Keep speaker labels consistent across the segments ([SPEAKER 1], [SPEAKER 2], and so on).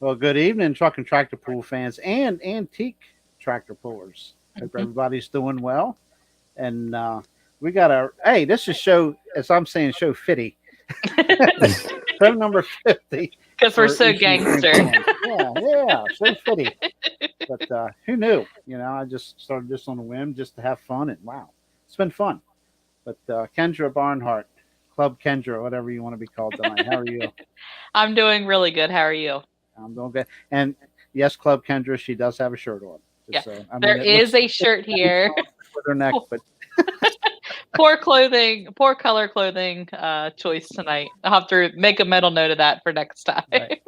[SPEAKER 1] Well, good evening, truck and tractor pull fans and antique tractor pullers. Hope
[SPEAKER 2] Mhm.
[SPEAKER 1] everybody's doing well. And we got our, hey, this is show, as I'm saying, show 50. Show number 50
[SPEAKER 2] Because we're
[SPEAKER 1] for
[SPEAKER 2] so
[SPEAKER 1] EC3
[SPEAKER 2] gangster.
[SPEAKER 1] One. Yeah, yeah, show 50. But who knew? I just started this on a whim just to have fun. And wow, it's been fun. But Kendra Barnhart, Club Kendra, whatever you want to be called tonight. How are you?
[SPEAKER 2] I'm doing really good. How are you?
[SPEAKER 1] I'm doing good. And yes, Club Kendra, she does have a shirt on.
[SPEAKER 2] Yeah.
[SPEAKER 1] Just so I mean,
[SPEAKER 2] There
[SPEAKER 1] it
[SPEAKER 2] is
[SPEAKER 1] looks
[SPEAKER 2] a shirt here.
[SPEAKER 1] with her neck, but
[SPEAKER 2] Poor clothing, poor color clothing choice tonight. I'll have to make a mental note of that for next time.
[SPEAKER 1] right.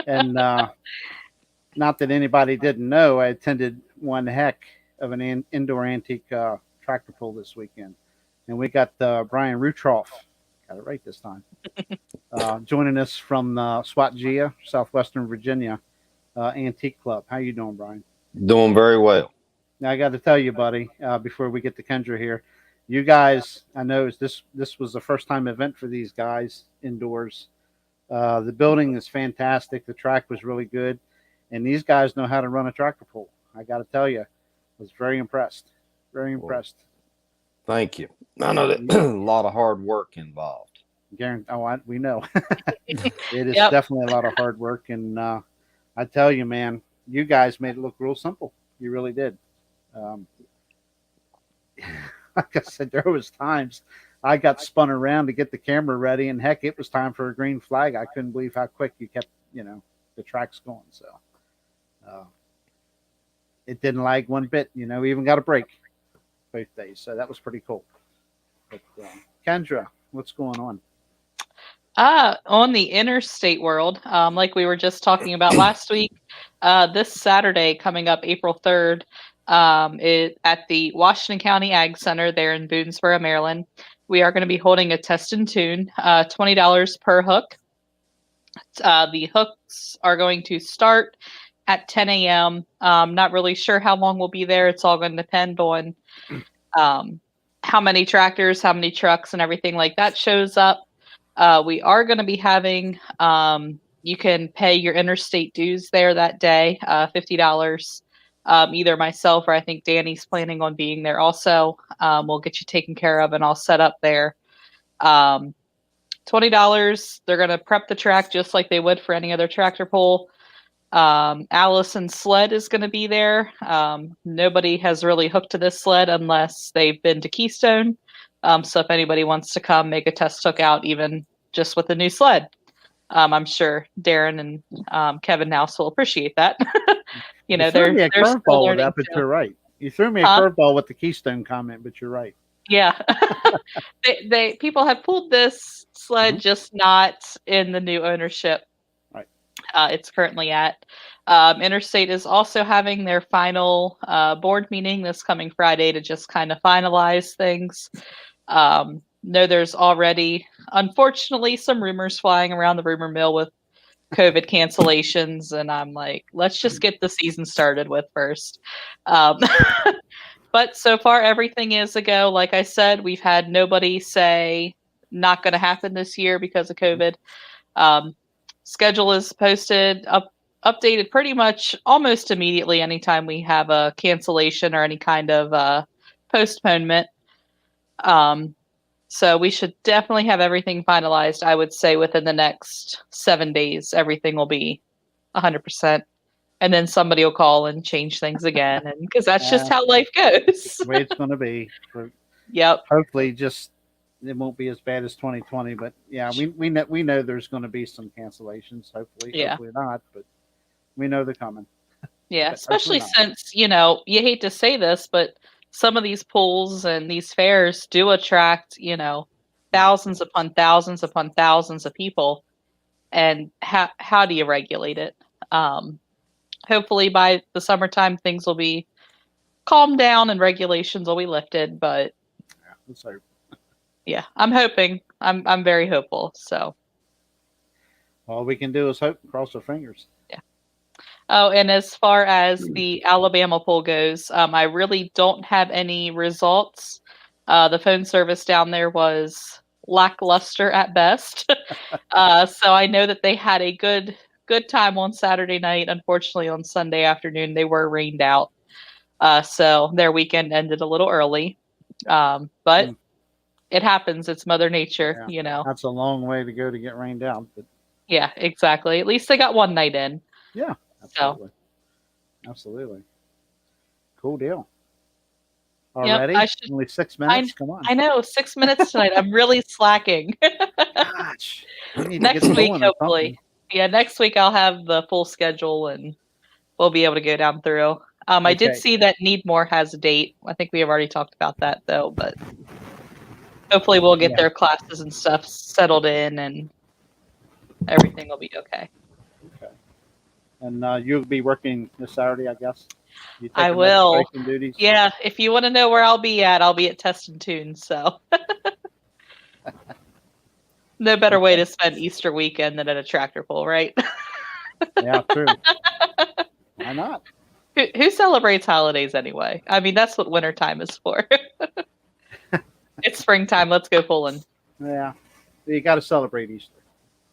[SPEAKER 1] And not that anybody didn't know, I attended one heck of an indoor antique tractor pull this weekend, and we got Brian Rutrough. Got it right this time. Joining us from SWATGEA, Southwestern Virginia Antique Club. How you doing, Brian?
[SPEAKER 3] Doing very well.
[SPEAKER 1] Now I got to tell you, buddy, before we get to Kendra here, you guys, I know this was the first time event for these guys indoors. The building is fantastic. The track was really good, and these guys know how to run a tractor pull. I got to tell you, I was very impressed. Very
[SPEAKER 3] Well,
[SPEAKER 1] impressed.
[SPEAKER 3] thank you. I know that a lot of hard work involved.
[SPEAKER 1] We know it is
[SPEAKER 2] Yep.
[SPEAKER 1] definitely a lot of hard work, and I tell you, man, you guys made it look real simple. You really did. Um, like I said, there was times I got spun around to get the camera ready, and heck, it was time for a green flag. I couldn't believe how quick you kept, the tracks going. So uh, it didn't lag one bit. We even got a break both days, so that was pretty cool. But Kendra, what's going on?
[SPEAKER 2] On the interstate world, like we were just talking about last week, this Saturday coming up, April 3rd, at the Washington County Ag Center there in Boonesboro, Maryland, we are going to be holding a test and tune, $20 per hook. The hooks are going to start at 10 a.m. Not really sure how long we'll be there. It's all going to depend on how many tractors, how many trucks, and everything like that shows up. We are going to be having, you can pay your interstate dues there that day, $50. Either myself or I think Danny's planning on being there also. We'll get you taken care of and all set up there. $20. They're going to prep the track just like they would for any other tractor pull. Allison sled is going to be there. Nobody has really hooked to this sled unless they've been to Keystone. So if anybody wants to come make a test hook out, even just with the new sled, I'm sure Darren and Kevin House will appreciate that.
[SPEAKER 1] You threw
[SPEAKER 2] they're
[SPEAKER 1] me a
[SPEAKER 2] still
[SPEAKER 1] curveball with
[SPEAKER 2] learning
[SPEAKER 1] that, but
[SPEAKER 2] too.
[SPEAKER 1] you're right. You threw me a
[SPEAKER 2] Huh?
[SPEAKER 1] curveball with the Keystone comment, but you're right.
[SPEAKER 2] Yeah. they people have pulled this sled,
[SPEAKER 1] Mhm.
[SPEAKER 2] just not in the new ownership
[SPEAKER 1] Right.
[SPEAKER 2] it's currently at. Interstate is also having their final board meeting this coming Friday to just kind of finalize things. No, there's already, unfortunately, some rumors flying around the rumor mill with COVID cancellations, and I'm like, let's just get the season started with first. Um, but so far, everything is a go. Like I said, we've had nobody say not going to happen this year because of COVID. Um, Schedule is posted updated pretty much almost immediately anytime we have a cancellation or any kind of postponement. Um, so we should definitely have everything finalized. I would say within the next 7 days, everything will be 100%. And then somebody will call and change things again, and because that's just
[SPEAKER 1] Uh,
[SPEAKER 2] how life goes.
[SPEAKER 1] the way it's going to be.
[SPEAKER 2] Yep.
[SPEAKER 1] Hopefully, just it won't be as bad as 2020. But yeah, we know there's going to be some cancellations.
[SPEAKER 2] Yeah.
[SPEAKER 1] Hopefully not, but we know they're coming.
[SPEAKER 2] Yeah.
[SPEAKER 1] But hopefully
[SPEAKER 2] Especially
[SPEAKER 1] not.
[SPEAKER 2] since, you hate to say this, but some of these pools and these fairs do attract,
[SPEAKER 1] Right.
[SPEAKER 2] thousands upon thousands of people. And how do you regulate it? Hopefully by the summertime, things will be calmed down and regulations will be lifted. But
[SPEAKER 1] Yeah, let's hope.
[SPEAKER 2] yeah, I'm hoping. I'm very hopeful. So
[SPEAKER 1] All we can do is hope and cross our fingers.
[SPEAKER 2] yeah. Oh, and as far as the Alabama poll goes, I really don't have any results. The phone service down there was lackluster at best. So I know that they had a good good time on Saturday night. Unfortunately, on Sunday afternoon, they were rained out. So their weekend ended a little early. But it happens. It's Mother Nature,
[SPEAKER 1] Yeah.
[SPEAKER 2] you know.
[SPEAKER 1] That's a long way to go to get rained out. But
[SPEAKER 2] Yeah, exactly. At least they got one night in.
[SPEAKER 1] yeah, absolutely. Absolutely. Cool deal.
[SPEAKER 2] Yep,
[SPEAKER 1] Already?
[SPEAKER 2] I should.
[SPEAKER 1] Only 6 minutes? Come on.
[SPEAKER 2] I know, 6 minutes tonight. I'm really slacking.
[SPEAKER 1] Gosh. We need to
[SPEAKER 2] Next
[SPEAKER 1] get
[SPEAKER 2] week,
[SPEAKER 1] going or
[SPEAKER 2] hopefully.
[SPEAKER 1] something.
[SPEAKER 2] Yeah, next week I'll have the full schedule and we'll be able to go down through. I did
[SPEAKER 1] Okay.
[SPEAKER 2] see that Needmore has a date. I think we have already talked about that though, but hopefully we'll get
[SPEAKER 1] Yeah.
[SPEAKER 2] their classes and stuff settled in and everything will be okay.
[SPEAKER 1] Okay. And you'll be working this Saturday, I guess? You
[SPEAKER 2] I
[SPEAKER 1] taking
[SPEAKER 2] will.
[SPEAKER 1] registration duties?
[SPEAKER 2] Yeah, if you want to know where I'll be at Test and Tune, so no better way to spend Easter weekend than at a tractor pull, right?
[SPEAKER 1] Yeah, true. Why not?
[SPEAKER 2] Who celebrates holidays anyway? I mean, that's what wintertime is for. It's springtime. Let's go pulling.
[SPEAKER 1] Yeah. You got to celebrate Easter.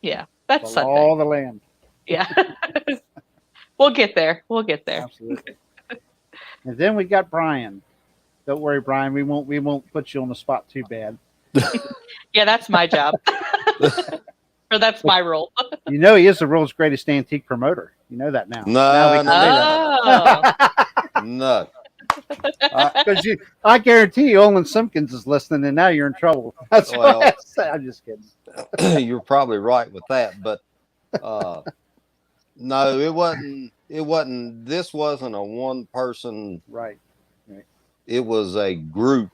[SPEAKER 2] Yeah, that's
[SPEAKER 1] For
[SPEAKER 2] Sunday.
[SPEAKER 1] all the land.
[SPEAKER 2] Yeah. We'll get there. We'll get there.
[SPEAKER 1] Absolutely. And then we got Brian. Don't worry, Brian. We won't put you on the spot too bad.
[SPEAKER 2] Yeah, that's my job. Or that's my role.
[SPEAKER 1] You know he is the world's greatest antique promoter. You know that now. Now we
[SPEAKER 3] No,
[SPEAKER 1] can say that.
[SPEAKER 3] no.
[SPEAKER 1] Because I guarantee you, Olin Simpkins is listening, and now you're in trouble. That's
[SPEAKER 3] Well,
[SPEAKER 1] what I say. I'm just kidding.
[SPEAKER 3] You're probably right with that, but no, it wasn't. This wasn't a one person.
[SPEAKER 1] Right.
[SPEAKER 3] It was a group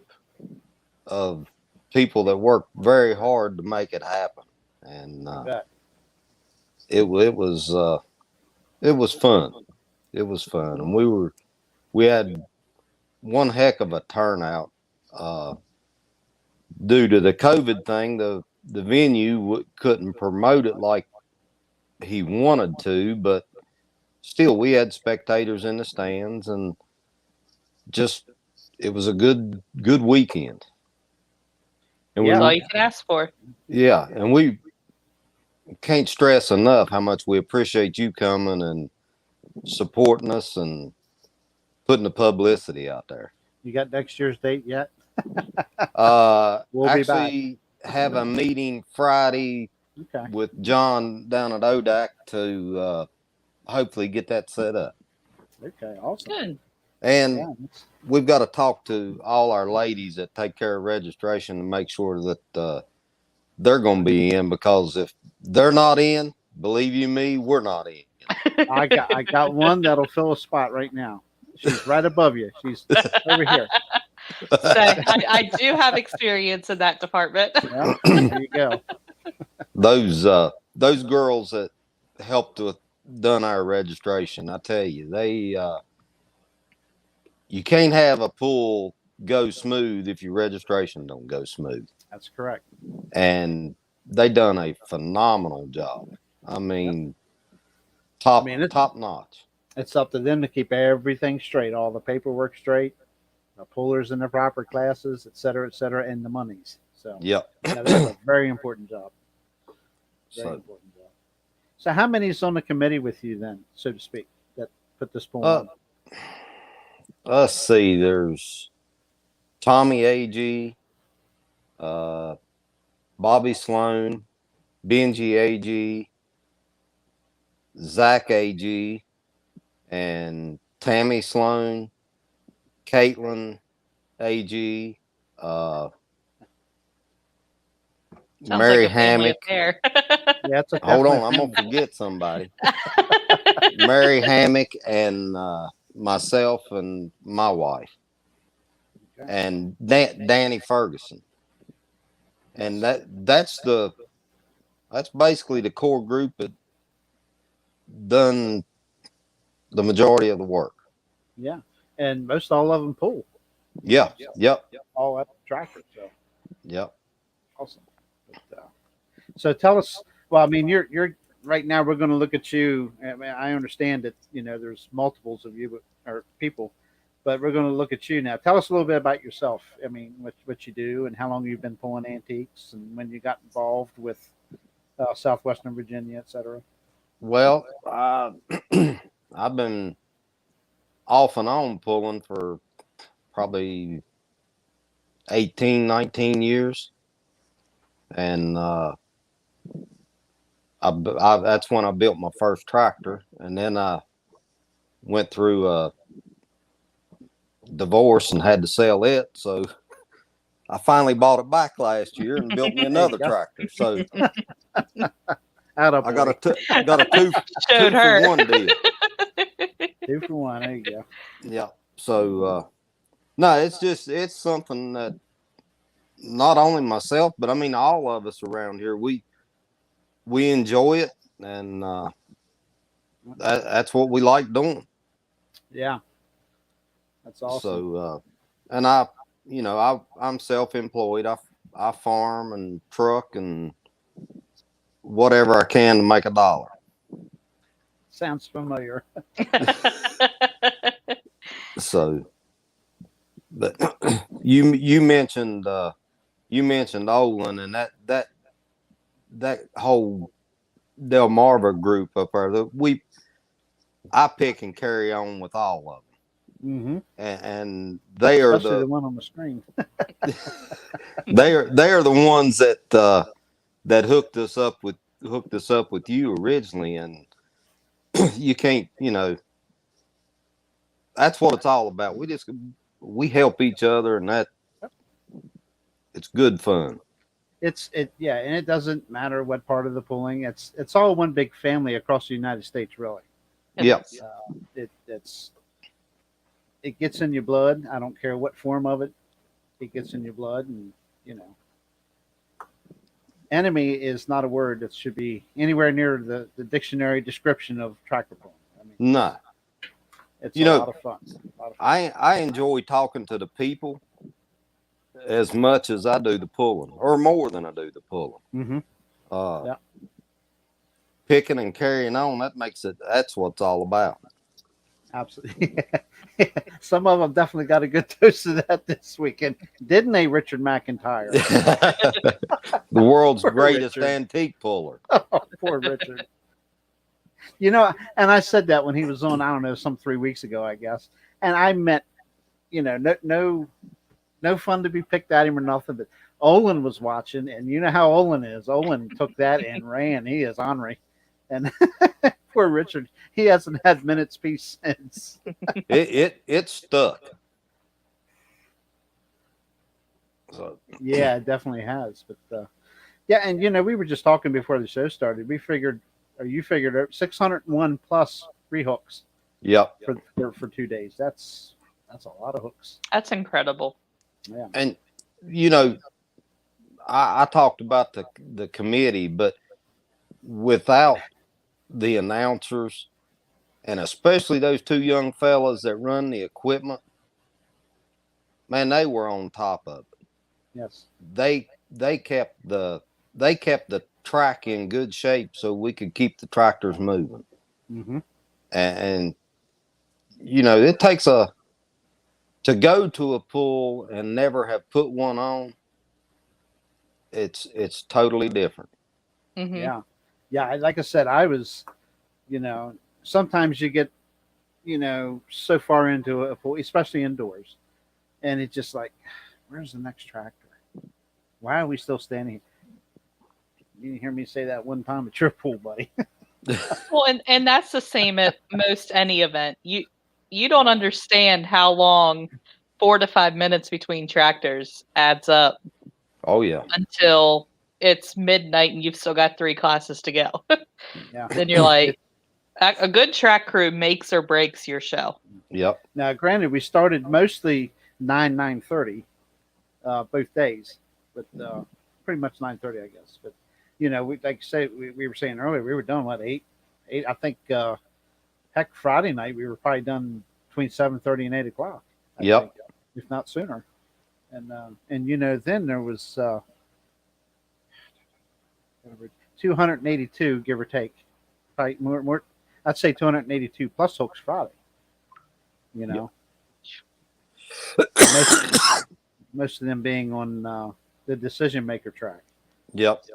[SPEAKER 3] of people that worked very hard to make it happen, and
[SPEAKER 1] Bet.
[SPEAKER 3] it was fun. It was fun, and we had one heck of a turnout. Due to the COVID thing, the venue couldn't promote it like he wanted to, but still, we had spectators in the stands, and just it was a good weekend. And
[SPEAKER 2] That's all you can ask for.
[SPEAKER 3] yeah, and we can't stress enough how much we appreciate you coming and supporting us and putting the publicity out there.
[SPEAKER 1] You got next year's date yet?
[SPEAKER 3] We'll actually have a meeting Friday with John down at ODAC to hopefully get that set up.
[SPEAKER 1] Okay, awesome.
[SPEAKER 2] Good.
[SPEAKER 3] And we've got to talk to all our ladies that take care of registration to make sure that they're going to be in, because if they're not in, believe you me, we're not in.
[SPEAKER 1] I got one that'll fill a spot right now. She's right above you. She's over here.
[SPEAKER 2] So I do have experience in that department.
[SPEAKER 1] Yeah, there you go.
[SPEAKER 3] Those girls that helped with done our registration, I tell you, they you can't have a pull go smooth if your registration don't go smooth.
[SPEAKER 1] That's correct.
[SPEAKER 3] And they done a phenomenal job. I mean, top notch.
[SPEAKER 1] It's up to them to keep everything straight, all the paperwork straight, the pullers in the proper classes, et cetera, and the monies. So
[SPEAKER 3] yep,
[SPEAKER 1] that's a very important job. Very important job. So how many is on the committee with you then, so to speak, that put this poll on?
[SPEAKER 3] Let's see. There's Tommy AG, Bobby Sloan, Benji AG, Zach AG, and Tammy Sloan, Caitlin AG, Mary
[SPEAKER 2] like
[SPEAKER 3] Hammock.
[SPEAKER 1] Yeah,
[SPEAKER 3] hold on, I'm gonna forget somebody. Mary Hammock and myself and my wife, and Danny Ferguson, and that's basically the core group that done the majority of the work.
[SPEAKER 1] Yeah, and most all of them pull.
[SPEAKER 3] Yeah, yep.
[SPEAKER 1] All up tractor. So
[SPEAKER 3] yep.
[SPEAKER 1] Awesome. But, so tell us. Well, I mean, you're right now. We're going to look at you. I mean, I understand that there's multiples of you or people, but we're going to look at you now. Tell us a little bit about yourself. I mean, what you do and how long you've been pulling antiques, and when you got involved with Southwestern Virginia, et cetera.
[SPEAKER 3] Well, I've been off and on pulling for probably 18, 19 years. And that's when I built my first tractor. And then I went through a divorce and had to sell it. So I finally bought it back last year and built me another tractor. So I got a two
[SPEAKER 2] Showed her.
[SPEAKER 3] for one deal.
[SPEAKER 1] 2 for 1. There you go.
[SPEAKER 3] Yeah. So no, it's something that not only myself, but I mean all of us around here, we enjoy it, and that's what we like doing.
[SPEAKER 1] Yeah, that's awesome.
[SPEAKER 3] So and I'm self-employed. I farm and truck and whatever I can to make a dollar.
[SPEAKER 1] Sounds familiar.
[SPEAKER 3] So, but you mentioned Olin, and that whole Delmarva group up there. I pick and carry on with all of them, and they are
[SPEAKER 1] especially the one on the screen.
[SPEAKER 3] they are the ones that hooked us up with you originally, and you can't, that's what it's all about. We help each other, and it's good fun.
[SPEAKER 1] Yeah, and it doesn't matter what part of the pulling. It's all one big family across the United States, really.
[SPEAKER 3] Yep.
[SPEAKER 1] It gets in your blood. I don't care what form of it. It gets in your blood, and enemy is not a word that should be anywhere near the dictionary description of tractor pulling. I mean,
[SPEAKER 3] no,
[SPEAKER 1] it's a lot of fun.
[SPEAKER 3] I enjoy talking to the people as much as I do the pulling, or more than I do the pulling.
[SPEAKER 1] Yeah.
[SPEAKER 3] Picking and carrying on, that's what it's all about.
[SPEAKER 1] Absolutely. Some of them definitely got a good dose of that this weekend, didn't they, Richard McIntyre?
[SPEAKER 3] The world's greatest
[SPEAKER 1] Richard.
[SPEAKER 3] antique puller.
[SPEAKER 1] Oh, poor Richard. And I said that when he was on, I don't know, some 3 weeks ago, I guess. And I meant, no fun to be picked at him or nothing. But Olin was watching, and you know how Olin is. Olin took that and ran. He is ornery. And poor Richard, he hasn't had minutes peace since.
[SPEAKER 3] It stuck. So.
[SPEAKER 1] Yeah, it definitely has. But yeah, and we were just talking before the show started. You figured out 601 plus rehooks.
[SPEAKER 3] Yep.
[SPEAKER 1] For 2 days. That's a lot of hooks.
[SPEAKER 2] That's incredible.
[SPEAKER 1] Yeah.
[SPEAKER 3] And I talked about the committee, but without the announcers, and especially those 2 young fellas that run the equipment, man, they were on top of it.
[SPEAKER 1] Yes.
[SPEAKER 3] They kept the track in good shape so we could keep the tractors moving. And it takes to go to a pull and never have put one on. It's totally different.
[SPEAKER 1] Yeah. Like I said, I was, sometimes you get, so far into a pool, especially indoors, and it's just like, where's the next tractor? Why are we still standing here? You didn't hear me say that one time at your pool, buddy.
[SPEAKER 2] Well, and that's the same at most any event. You don't understand how long 4 to 5 minutes between tractors adds up.
[SPEAKER 3] Oh yeah.
[SPEAKER 2] Until it's midnight and you've still got 3 classes to go.
[SPEAKER 1] Yeah.
[SPEAKER 2] Then you're like, a good track crew makes or breaks your show.
[SPEAKER 3] Yep.
[SPEAKER 1] Now, granted, we started mostly 9:30, both days, but pretty much 9:30, I guess. But we, like you say, we were saying earlier, we were done at 8. I think, heck, Friday night we were probably done between 7:30 and 8 o'clock. I think, if not sooner. And then there was 282, give or take. Probably more. I'd say 282 plus hooks Friday. Most of them being on the decision maker track.
[SPEAKER 3] Yep.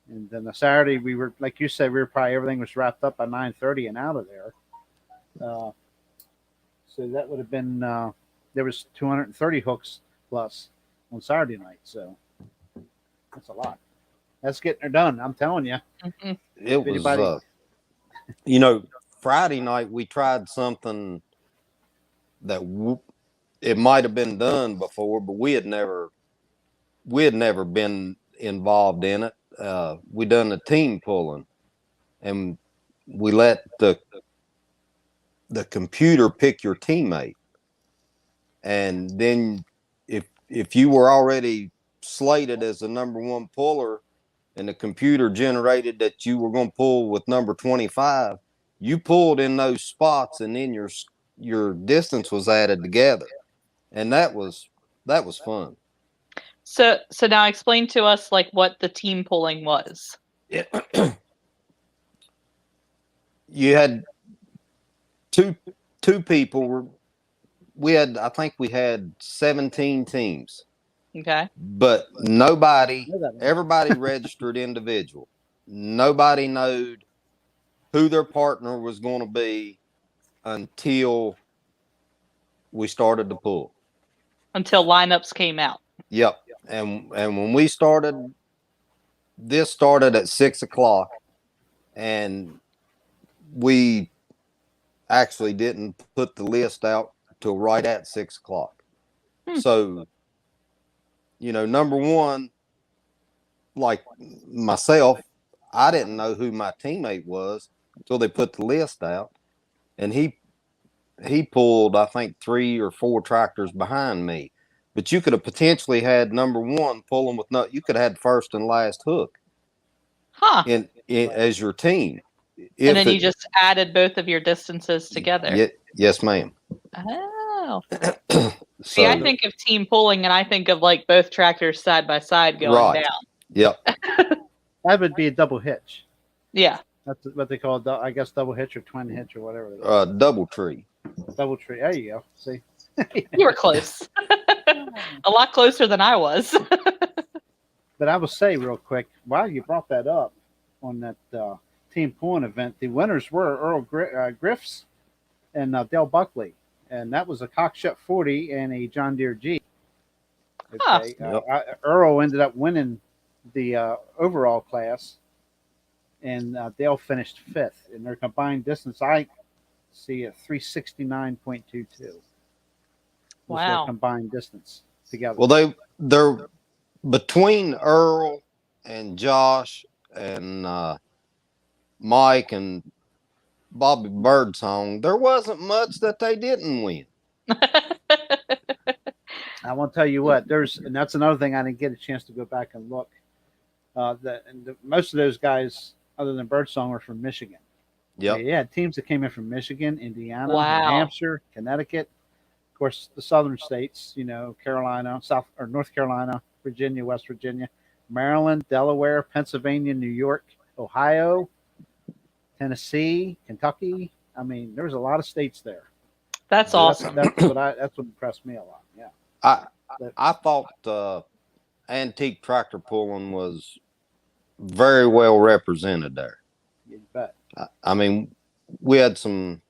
[SPEAKER 1] And then the Saturday, we were, like you said, we were probably, everything was wrapped up by 9:30 and out of there. Uh, so that would have been, there was 230 hooks plus on Saturday night. So that's a lot. That's getting her done. I'm telling you.
[SPEAKER 2] Mhm.
[SPEAKER 3] It was,
[SPEAKER 1] Anybody-
[SPEAKER 3] Friday night we tried something that it might have been done before, but we had never been involved in it. We done the team pulling, and we let the computer pick your teammate, and then if you were already slated as the number one puller, and the computer generated that you were going to pull with number 25, you pulled in those spots, and then your distance was added together, and that was fun.
[SPEAKER 2] So now explain to us like what the team pulling was.
[SPEAKER 3] You had two people. I think we had 17 teams,
[SPEAKER 2] Okay.
[SPEAKER 3] but everybody registered individual. Nobody knowed who their partner was going to be until we started to pull.
[SPEAKER 2] Until lineups came out.
[SPEAKER 3] Yep. And when we started, this started at 6:00, and we actually didn't put the list out till right at 6:00. So, number one, like myself, I didn't know who my teammate was until they put the list out, and he pulled, I think, 3 or 4 tractors behind me. But you could have potentially had number one pulling with you could have had first and last hook in as your team.
[SPEAKER 2] And then you just added both of your distances together.
[SPEAKER 3] Yes, ma'am.
[SPEAKER 2] Oh.
[SPEAKER 3] So,
[SPEAKER 2] see, I think of team pulling, and I think of like both tractors side by side going down.
[SPEAKER 3] Yep.
[SPEAKER 1] That would be a double hitch.
[SPEAKER 2] Yeah.
[SPEAKER 1] That's what they call, I guess, double hitch or twin hitch or whatever.
[SPEAKER 3] Double tree.
[SPEAKER 1] Double tree. There you go. See,
[SPEAKER 2] you were close. A lot closer than I was.
[SPEAKER 1] But I will say real quick, while you brought that up on that team pulling event, the winners were Earl Griffs and Dale Buckley, and that was a Cockshutt 40 and a John Deere G. Okay, Earl ended up winning the overall class, and Dale finished 5th in their combined distance. I see a 369.22.
[SPEAKER 2] Wow.
[SPEAKER 1] Their combined distance together.
[SPEAKER 3] Well, they're between Earl and Josh and Mike and Bobby Birdsong, there wasn't much that they didn't win.
[SPEAKER 1] I won't tell you what. And that's another thing I didn't get a chance to go back and look. Most of those guys, other than Birdsong, are from Michigan.
[SPEAKER 3] Yep.
[SPEAKER 1] Yeah, teams that came in from Michigan, Indiana,
[SPEAKER 2] wow.
[SPEAKER 1] New Hampshire, Connecticut, of course, the southern states. Carolina, North Carolina, Virginia, West Virginia, Maryland, Delaware, Pennsylvania, New York, Ohio, Tennessee, Kentucky. I mean, there's a lot of states there.
[SPEAKER 2] That's awesome.
[SPEAKER 1] That's what impressed me a lot. Yeah.
[SPEAKER 3] I thought antique tractor pulling was very well represented there.
[SPEAKER 1] You bet.
[SPEAKER 3] I mean, we had some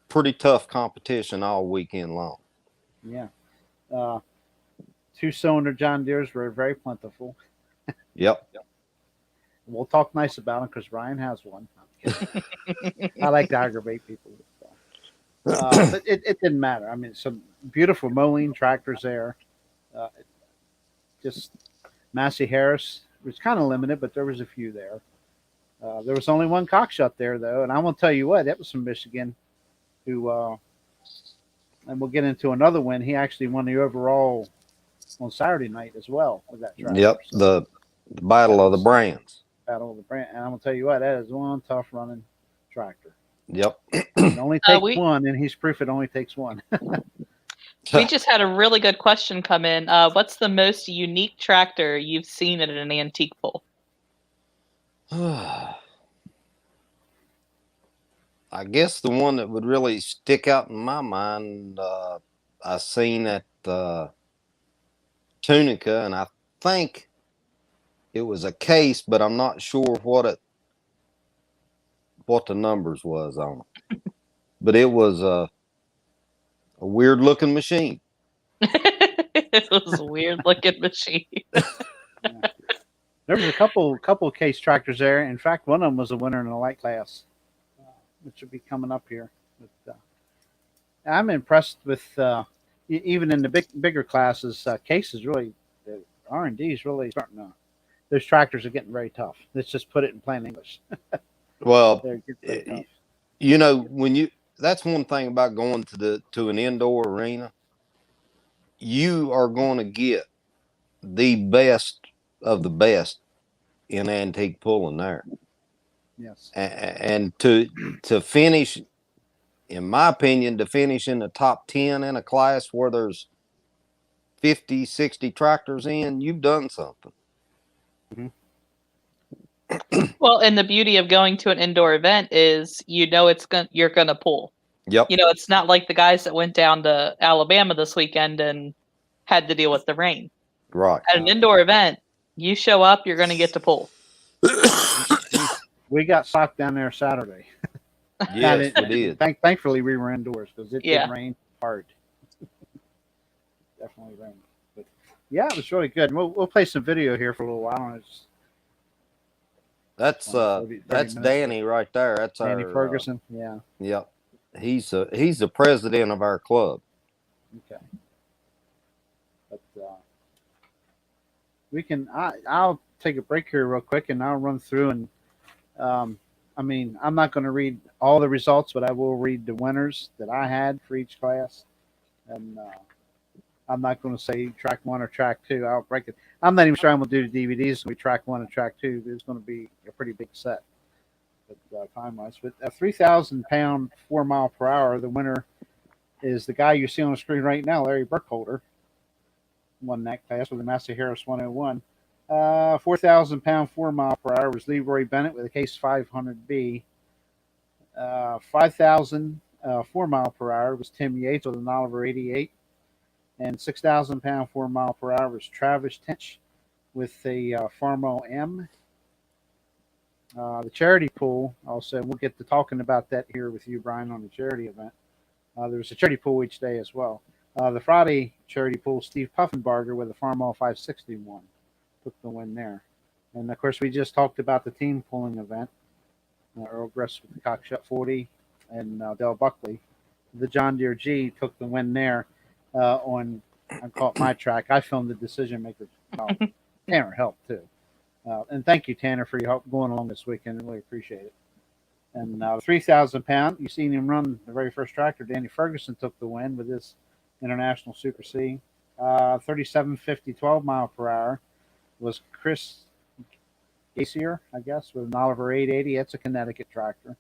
[SPEAKER 3] pretty tough competition all weekend long.
[SPEAKER 1] Yeah. 2-cylinder John Deeres were very plentiful.
[SPEAKER 3] Yep.
[SPEAKER 1] We'll talk nice about them because Ryan has one. I like to aggravate people. But it didn't matter. I mean, some beautiful Moline tractors there. Just Massey Harris was kind of limited, but there was a few there. There was only one Cockshutt there, though, and I won't tell you what, that was from Michigan, who, and we'll get into another win. He actually won the overall on Saturday night as well with that tractor.
[SPEAKER 3] Yep, the Battle of the Brands.
[SPEAKER 1] Battle of the Brand, and I'm gonna tell you what, that is one tough running tractor.
[SPEAKER 3] Yep.
[SPEAKER 1] It only takes one, and he's proof it only takes one.
[SPEAKER 2] We just had a really good question come in. What's the most unique tractor you've seen at an antique pull?
[SPEAKER 3] I guess the one that would really stick out in my mind, I seen at Tunica, and I think it was a case, but I'm not sure what the numbers was on it. But it was a weird looking machine.
[SPEAKER 2] It was a weird looking machine.
[SPEAKER 1] Yeah. There was a couple of case tractors there. In fact, one of them was a winner in the light class, which will be coming up here. But I'm impressed with even in the bigger classes. Cases really, the R&D is really starting to. Those tractors are getting very tough. Let's just put it in plain English.
[SPEAKER 3] Well,
[SPEAKER 1] They're getting very tough.
[SPEAKER 3] you know, that's one thing about going to an indoor arena. You are going to get the best of the best in antique pulling there.
[SPEAKER 1] Yes.
[SPEAKER 3] And to finish, in my opinion, to finish in the top 10 in a class where there's 50, 60 tractors in, you've done something.
[SPEAKER 1] Mm-hmm.
[SPEAKER 2] Well, and the beauty of going to an indoor event is you're gonna pull.
[SPEAKER 3] Yep.
[SPEAKER 2] It's not like the guys that went down to Alabama this weekend and had to deal with the rain.
[SPEAKER 3] Right.
[SPEAKER 2] At an indoor event, you show up, you're gonna get to pull.
[SPEAKER 1] We got socked down there Saturday.
[SPEAKER 3] Yes, we did.
[SPEAKER 1] Thankfully, we were indoors because it
[SPEAKER 2] Yeah.
[SPEAKER 1] did rain hard. Definitely rained. But yeah, it was really good. We'll play some video here for a little while. And it's
[SPEAKER 3] That's
[SPEAKER 1] 30
[SPEAKER 3] that's
[SPEAKER 1] minutes.
[SPEAKER 3] Danny right there. That's
[SPEAKER 1] Danny
[SPEAKER 3] our
[SPEAKER 1] Ferguson. Yeah.
[SPEAKER 3] Yep. He's the president of our club.
[SPEAKER 1] Okay. But we can. I'll take a break here real quick, and I'll run through and. I'm not going to read all the results, but I will read the winners that I had for each class. And I'm not going to say track 1 or track 2. I'll break it. I'm not even sure I'm going to do the DVDs. We track 1 and track 2. It's going to be a pretty big set, but time-wise. But a 3,000-pound 4 mile per hour. The winner is the guy you see on the screen right now, Larry Burkholder. Won that class with a Massey Harris 101. 4,000-pound 4 mile per hour was Leroy Bennett with a case 500B. 5,000 4 mile per hour was Tim Yates with an Oliver 88. And 6,000-pound 4 mile per hour was Travis Tinch with a Farmo M. The charity pool, also, we'll get to talking about that here with you, Brian, on the charity event. There was a charity pool each day as well. The Friday charity pool, Steve Puffenbarger with a Farmo 561. Took the win there. And of course, we just talked about the team pulling event. Earl Gress with the Cockshut 40 and Del Buckley. The John Deere G took the win there on, I call it my track. I filmed the decision maker. Tanner helped too. And thank you, Tanner, for your help going along this weekend. I really appreciate it. And 3,000-pound, you've seen him run the very first tractor. Danny Ferguson took the win with his International Super C. 3750 12 mile per hour was Chris Gassier, I guess, with an Oliver 880. That's a Connecticut tractor.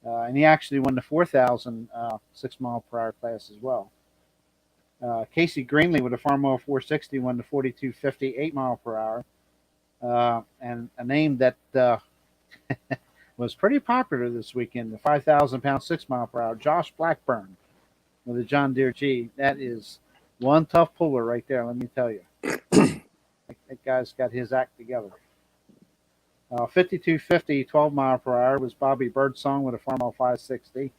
[SPEAKER 1] And he actually won the 4,000 6 mile per hour class as well. Casey Greenley with a Farmo 460 won the 4250 8 mile per hour. And a name that was pretty popular this weekend, the 5,000-pound 6 mile per hour, Josh Blackburn with a John Deere G. That is one tough puller right there, let me tell you. That guy's got his act together. 5250 12 mile per hour was Bobby Birdsong with a Farmo 560.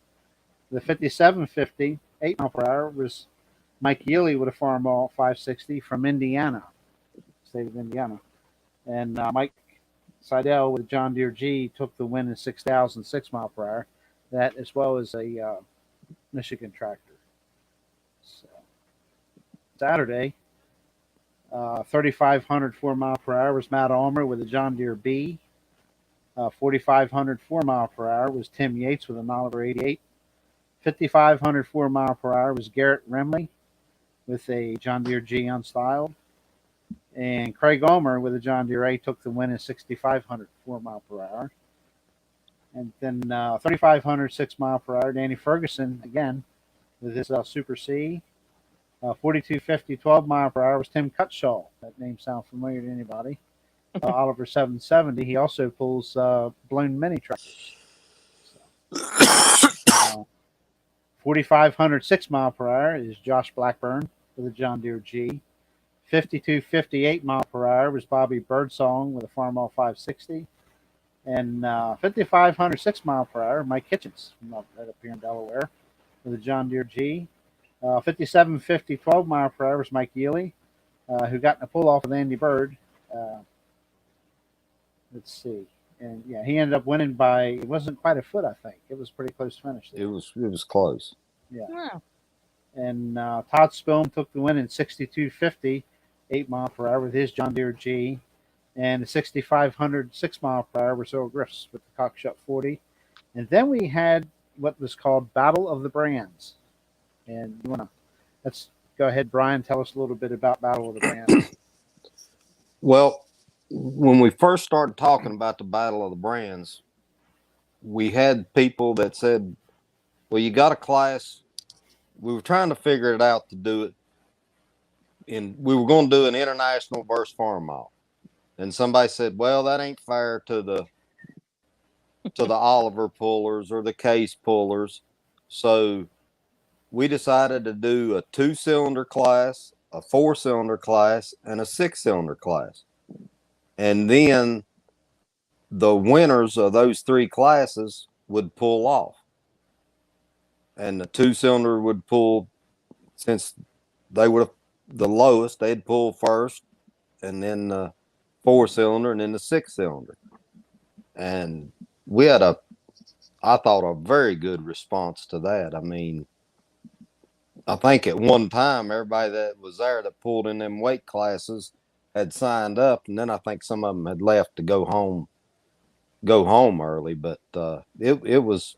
[SPEAKER 1] The 5750 8 mile per hour was Mike Yealy with a Farmo 560 from Indiana, state of Indiana. And Mike Seidel with a John Deere G took the win in 6,000 6 mile per hour. That as well as a Michigan tractor. So, Saturday, 3,500 4 mile per hour was Matt Ulmer with a John Deere B. 4,500 4 mile per hour was Tim Yates with an Oliver 88. 5,500 4 mile per hour was Garrett Remley with a John Deere G unstyled. And Craig Ulmer with a John Deere A took the win in 6,500 4 mile per hour. And then 3,500 6 mile per hour, Danny Ferguson again with his Super C. 4250 12 mile per hour was Tim Cutshaw. That name sounds familiar to anybody. Oliver 770. He also pulls blown mini tractors. 4,500 6 mile per hour is Josh Blackburn with a John Deere G. 52.58 mile per hour was Bobby Birdsong with a Farmall 560. And 5,500 6 mile per hour, Mike Hitchens, right up here in Delaware, with a John Deere G. 57.50 12 mile per hour was Mike Yealy, who got in a pull off with Andy Bird. Let's see. And yeah, he ended up winning by, it wasn't quite a foot, I think. It was pretty close finish there.
[SPEAKER 3] It was close.
[SPEAKER 1] Yeah.
[SPEAKER 2] Wow.
[SPEAKER 1] And Todd Spilm took the win in 62.50 8 mile per hour with his John Deere G. And the 6,500 6 mile per hour was Earl Griffiths with the Cockshut 40. And then we had what was called Battle of the Brands. And you want to, let's go ahead, Brian, tell us a little bit about Battle of the Brands.
[SPEAKER 3] Well, when we first started talking about the Battle of the Brands, we had people that said, well, you got a class. We were trying to figure it out to do it. We were going to do an international versus farm mile. And somebody said, well, that ain't fair to the Oliver pullers or the Case pullers. So we decided to do a 2-cylinder class, a 4-cylinder class, and a 6-cylinder class. And then the winners of those 3 classes would pull off. And the 2-cylinder would pull, since they would have the lowest, they'd pull first, and then the 4-cylinder, and then the 6-cylinder. And we had I thought, a very good response to that. I mean, I think at one time, everybody that was there that pulled in them weight classes had signed up, and then I think some of them had left to go home early. But it was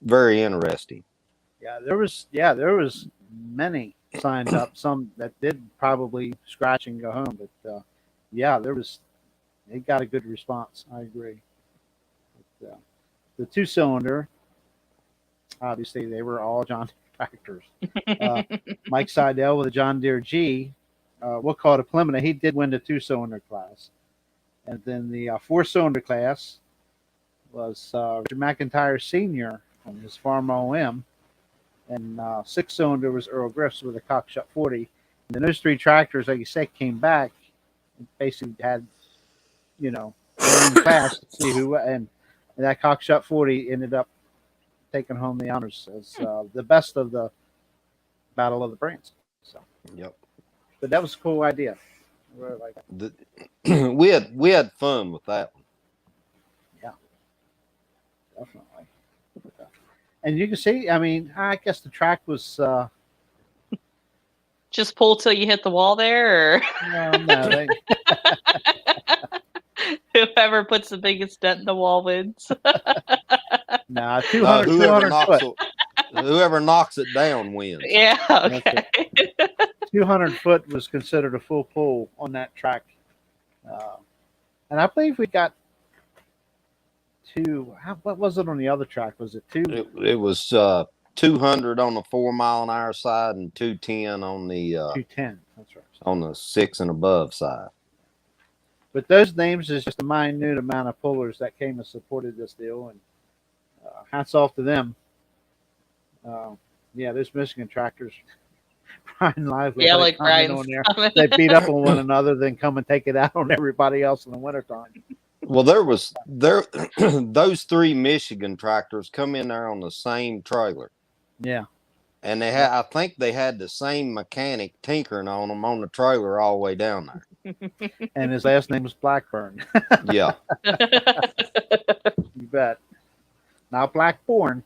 [SPEAKER 3] very interesting.
[SPEAKER 1] Yeah, there was many signed up. Some that did probably scratch and go home, but it got a good response. I agree. But, the 2-cylinder, obviously, they were all John Deere tractors. Mike Seidel with a John Deere G, we'll call it a preliminary. He did win the 2-cylinder class, and then the 4-cylinder class was Richard McIntyre Sr. from his Farm OM. And 6-cylinder was Earl Griffiths with a Cockshut 40. And then those 3 tractors, like you said, came back and basically had, their own class to see who. And that Cockshut 40 ended up taking home the honors as the best of the Battle of the Brands. So,
[SPEAKER 3] yep.
[SPEAKER 1] But that was a cool idea.
[SPEAKER 3] We had fun with that one.
[SPEAKER 1] Yeah, definitely. And you can see, I mean, I guess the track was
[SPEAKER 2] just pull till you hit the wall there, or
[SPEAKER 1] no,
[SPEAKER 2] whoever puts the biggest dent in the wall wins.
[SPEAKER 1] Nah, 200 foot.
[SPEAKER 3] Whoever knocks it down wins.
[SPEAKER 2] Yeah, okay.
[SPEAKER 1] 200 foot was considered a full pull on that track. And I believe we got 2. What was it on the other track? Was it 2?
[SPEAKER 3] It was 200 on the 4 mile an hour side and 210 on the
[SPEAKER 1] 210. That's right.
[SPEAKER 3] On the 6 and above side.
[SPEAKER 1] But those names is just a minute amount of pullers that came and supported this deal, and hats off to them. Those Michigan tractors. Brian Lively,
[SPEAKER 2] like Brian
[SPEAKER 1] on there. They beat up on one another, then come and take it out on everybody else in the wintertime.
[SPEAKER 3] Well, those 3 Michigan tractors come in there on the same trailer.
[SPEAKER 1] Yeah.
[SPEAKER 3] And I think they had the same mechanic tinkering on them on the trailer all the way down there.
[SPEAKER 1] And his last name was Blackburn.
[SPEAKER 3] Yeah.
[SPEAKER 1] You bet. Not Blackburn.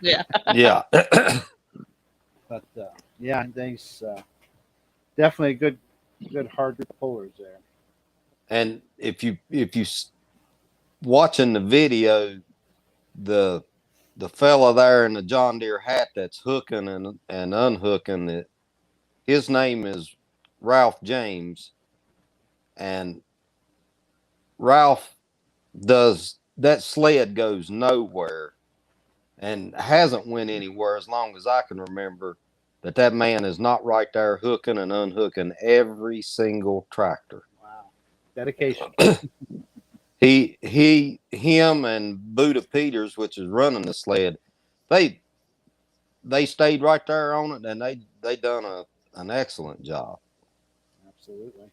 [SPEAKER 2] Yeah.
[SPEAKER 3] Yeah.
[SPEAKER 1] But these definitely good hard pullers there.
[SPEAKER 3] And if you watching the video, the fella there in the John Deere hat that's hooking and unhooking it, his name is Ralph James, and Ralph does that sled goes nowhere and hasn't went anywhere as long as I can remember. That man is not right there hooking and unhooking every single tractor.
[SPEAKER 1] Wow. Dedication.
[SPEAKER 3] Him and Buddha Peters, which is running the sled, they stayed right there on it, and they done an excellent job.
[SPEAKER 1] Absolutely.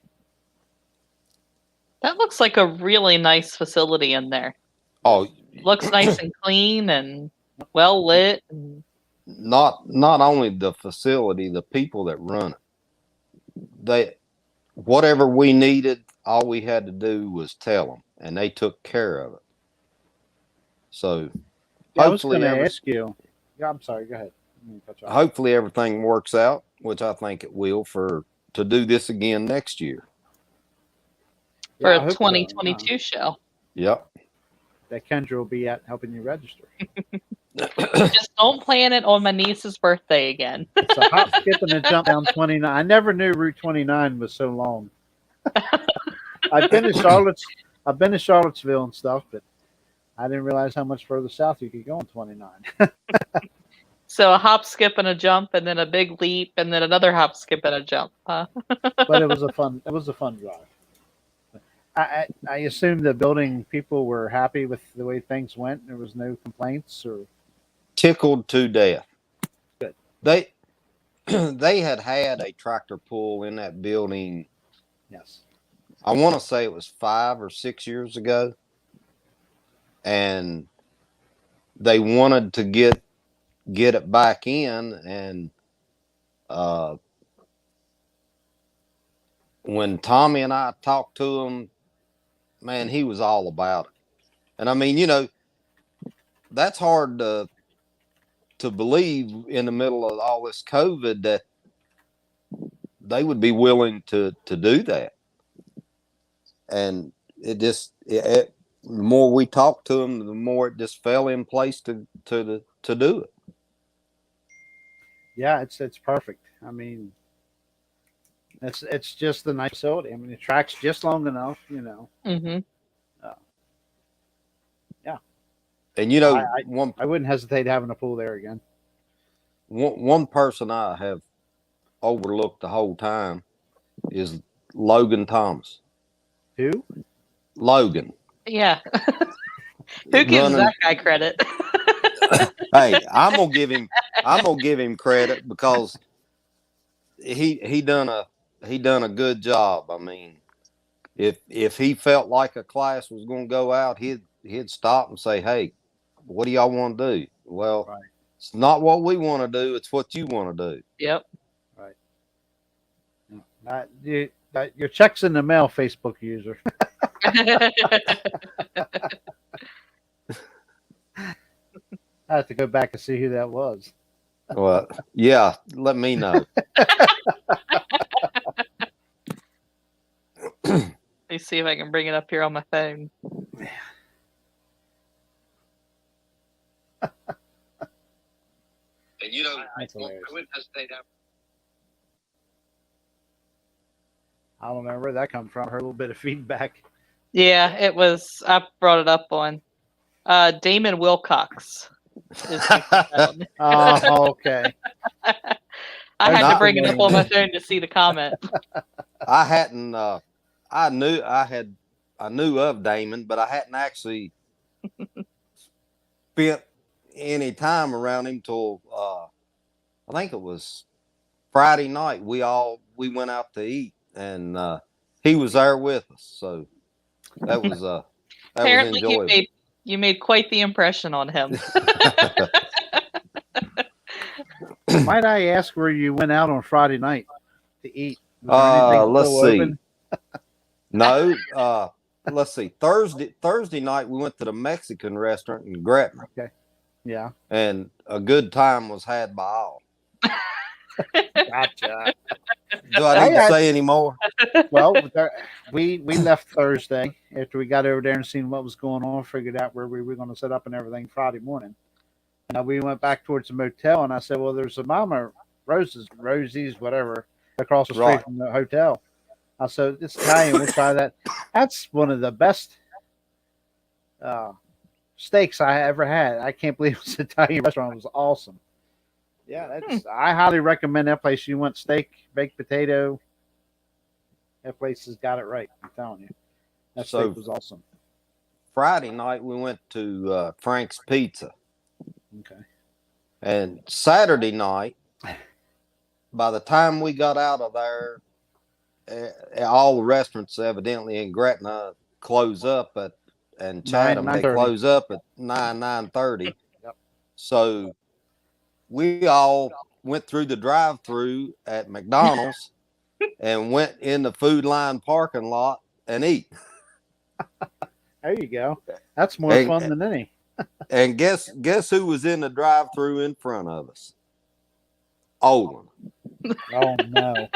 [SPEAKER 2] That looks like a really nice facility in there.
[SPEAKER 3] Oh,
[SPEAKER 2] Looks nice and clean and well lit. And
[SPEAKER 3] not only the facility, the people that run it. They whatever we needed, all we had to do was tell them, and they took care of it. So
[SPEAKER 1] Yeah, I was going
[SPEAKER 3] hopefully,
[SPEAKER 1] to ask you. Yeah, I'm sorry. Go ahead. Let me cut you off.
[SPEAKER 3] hopefully everything works out, which I think it will, to do this again next year.
[SPEAKER 2] for
[SPEAKER 1] Yeah, I
[SPEAKER 2] a
[SPEAKER 1] hope so.
[SPEAKER 2] 2022 show.
[SPEAKER 3] Yep.
[SPEAKER 1] That Kendra will be at helping you register.
[SPEAKER 2] Just don't plan it on my niece's birthday again.
[SPEAKER 1] It's a hop, skip, and a jump down 29. I never knew Route 29 was so long. I've been to Charlottesville and stuff, but I didn't realize how much further south you could go on 29.
[SPEAKER 2] So a hop, skip, and a jump, and then a big leap, and then another hop, skip, and a jump. Huh?
[SPEAKER 1] But it was a fun drive. I assume the building people were happy with the way things went. There was no complaints or
[SPEAKER 3] Tickled to death.
[SPEAKER 1] Good.
[SPEAKER 3] They had a tractor pull in that building.
[SPEAKER 1] yes.
[SPEAKER 3] I want to say it was 5 or 6 years ago, and they wanted to get it back in, and when Tommy and I talked to him, man, he was all about it. And I mean, that's hard to believe in the middle of all this COVID that they would be willing to do that. And the more we talked to them, the more it just fell in place to do it.
[SPEAKER 1] Yeah, it's perfect. I mean, it's just a nice facility. I mean, the track's just long enough,
[SPEAKER 2] Mm-hmm.
[SPEAKER 1] Yeah.
[SPEAKER 3] And
[SPEAKER 1] I wouldn't hesitate having a pool there again.
[SPEAKER 3] One person I have overlooked the whole time is Logan Thomas.
[SPEAKER 1] Who?
[SPEAKER 3] Logan.
[SPEAKER 2] Yeah. Who gives that guy credit?
[SPEAKER 3] Hey, I'm gonna give him credit because he done a good job. I mean, if he felt like a class was gonna go out, he'd stop and say, "Hey, what do y'all want to do?" Well,
[SPEAKER 1] Right.
[SPEAKER 3] It's not what we want to do; it's what you want to do.
[SPEAKER 2] Yep.
[SPEAKER 1] Right. Your check's in the mail, Facebook user. I have to go back and see who that was.
[SPEAKER 3] Well, yeah, let me know.
[SPEAKER 2] Let me see if I can bring it up here on my phone.
[SPEAKER 3] And
[SPEAKER 1] That's hilarious.
[SPEAKER 3] I wouldn't hesitate.
[SPEAKER 1] I don't know where that come from. I heard a little bit of feedback.
[SPEAKER 2] Yeah, it was. I brought it up on Damon Wilcox.
[SPEAKER 1] Oh, okay.
[SPEAKER 2] I had to bring it up on my phone to see the comment.
[SPEAKER 3] I hadn't. I knew of Damon, but I hadn't actually spent any time around him till I think it was Friday night. We went out to eat, and he was there with us. So that was
[SPEAKER 2] Apparently,
[SPEAKER 3] was enjoyable.
[SPEAKER 2] you made quite the impression on him.
[SPEAKER 1] Might I ask where you went out on Friday night to eat? Was there anything
[SPEAKER 3] Let's
[SPEAKER 1] still
[SPEAKER 3] see.
[SPEAKER 1] open?
[SPEAKER 3] No, let's see. Thursday night we went to the Mexican restaurant in Gretna.
[SPEAKER 1] Okay. Yeah.
[SPEAKER 3] And a good time was had by all.
[SPEAKER 1] Gotcha.
[SPEAKER 3] Do I need to say any more?
[SPEAKER 1] Well, we left Thursday after we got over there and seen what was going on, figured out where we were going to set up and everything Friday morning. And we went back towards the motel, and I said, well, there's a Mama Rosie's, whatever, across the street from the hotel. I said, it's Italian, we'll try that. That's one of the best steaks I ever had. I can't believe it's an Italian restaurant. It was awesome. Yeah, I highly recommend that place. You want steak, baked potato. That place has got it right. I'm telling you. That steak was awesome.
[SPEAKER 3] Friday night we went to Frank's Pizza.
[SPEAKER 1] Okay.
[SPEAKER 3] And Saturday night, by the time we got out of there, all the restaurants evidently in Gretna close up and Chatham, they
[SPEAKER 1] 9:30.
[SPEAKER 3] close up at 9:30.
[SPEAKER 1] Yep.
[SPEAKER 3] So we all went through the drive-through at McDonald's and went in the Food Line parking lot and eat.
[SPEAKER 1] There you go. That's more
[SPEAKER 3] And-
[SPEAKER 1] fun than any.
[SPEAKER 3] And guess who was in the drive-through in front of us? Olin.
[SPEAKER 1] Oh no!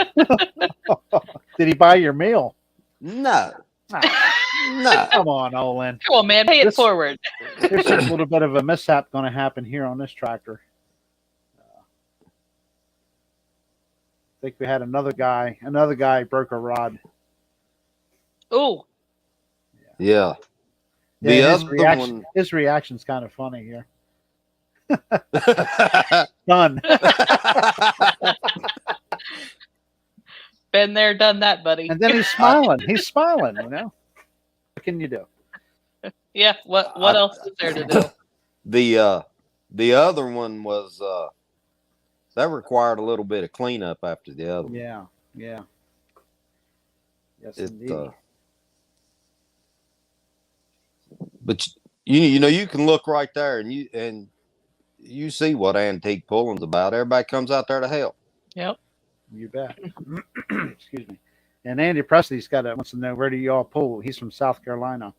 [SPEAKER 1] Did he buy your meal?
[SPEAKER 3] No,
[SPEAKER 1] Ah,
[SPEAKER 3] no.
[SPEAKER 1] come on, Olin.
[SPEAKER 2] Come on, man, pay it
[SPEAKER 1] This-
[SPEAKER 2] forward.
[SPEAKER 1] There's a little bit of a mishap going to happen here on this tractor. I think we had another guy. Another guy broke a rod.
[SPEAKER 2] Ooh,
[SPEAKER 3] Yeah.
[SPEAKER 1] Yeah,
[SPEAKER 3] The
[SPEAKER 1] his
[SPEAKER 3] other
[SPEAKER 1] reaction.
[SPEAKER 3] one.
[SPEAKER 1] His reaction's kind of funny here. Done.
[SPEAKER 2] been there, done that, buddy.
[SPEAKER 1] And then he's smiling. He's smiling. You know. What can you do?
[SPEAKER 2] Yeah, what else is there to do?
[SPEAKER 3] The other one was that required a little bit of cleanup after the other one.
[SPEAKER 1] Yeah. Yeah. Yes,
[SPEAKER 3] It,
[SPEAKER 1] indeed.
[SPEAKER 3] But you know you can look right there and you see what antique pulling's about. Everybody comes out there to help.
[SPEAKER 2] Yep.
[SPEAKER 1] You bet. Excuse me. And Andy Presley's wants to know, where do you all pull? He's from South Carolina.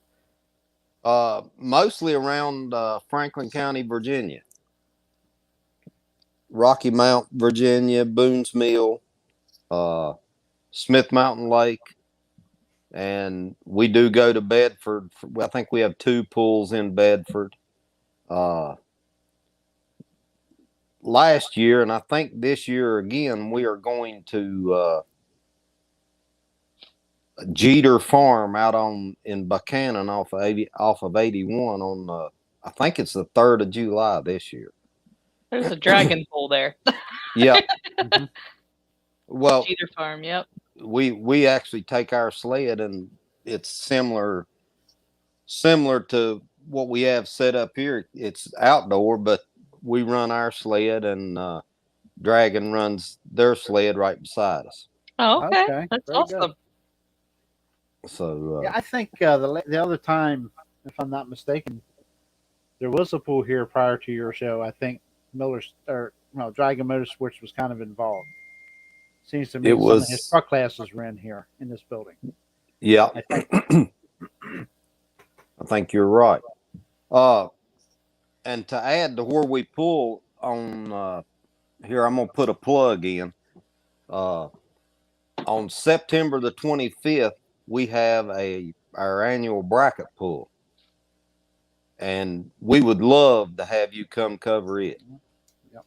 [SPEAKER 3] Mostly around Franklin County, Virginia, Rocky Mount, Virginia, Boone's Mill, Smith Mountain Lake, and we do go to Bedford. I think we have 2 pools in Bedford. Last year, and I think this year again, we are going to Jeter Farm out in Buchanan off of 81 on I think it's the 3rd of July this year.
[SPEAKER 2] There's a dragon pool there.
[SPEAKER 3] Yeah.
[SPEAKER 1] Mhm.
[SPEAKER 3] Well,
[SPEAKER 2] Cheater Farm, yep.
[SPEAKER 3] we actually take our sled, and it's similar to what we have set up here. It's outdoor, but we run our sled, and Dragon runs their sled right beside us.
[SPEAKER 2] Oh, okay.
[SPEAKER 1] Okay,
[SPEAKER 2] That's
[SPEAKER 1] very good.
[SPEAKER 2] awesome.
[SPEAKER 3] So
[SPEAKER 1] Yeah, I think the other time, if I'm not mistaken, there was a pool here prior to your show. I think Dragon Motorsports was kind of involved. Seems to me
[SPEAKER 3] It
[SPEAKER 1] some
[SPEAKER 3] was-
[SPEAKER 1] of his truck classes were in here in this building.
[SPEAKER 3] yeah,
[SPEAKER 1] I think.
[SPEAKER 3] I think you're right. And to add to where we pull on here, I'm gonna put a plug in. On September the 25th, we have our annual bracket pull, and we would love to have you come cover it.
[SPEAKER 1] Yep.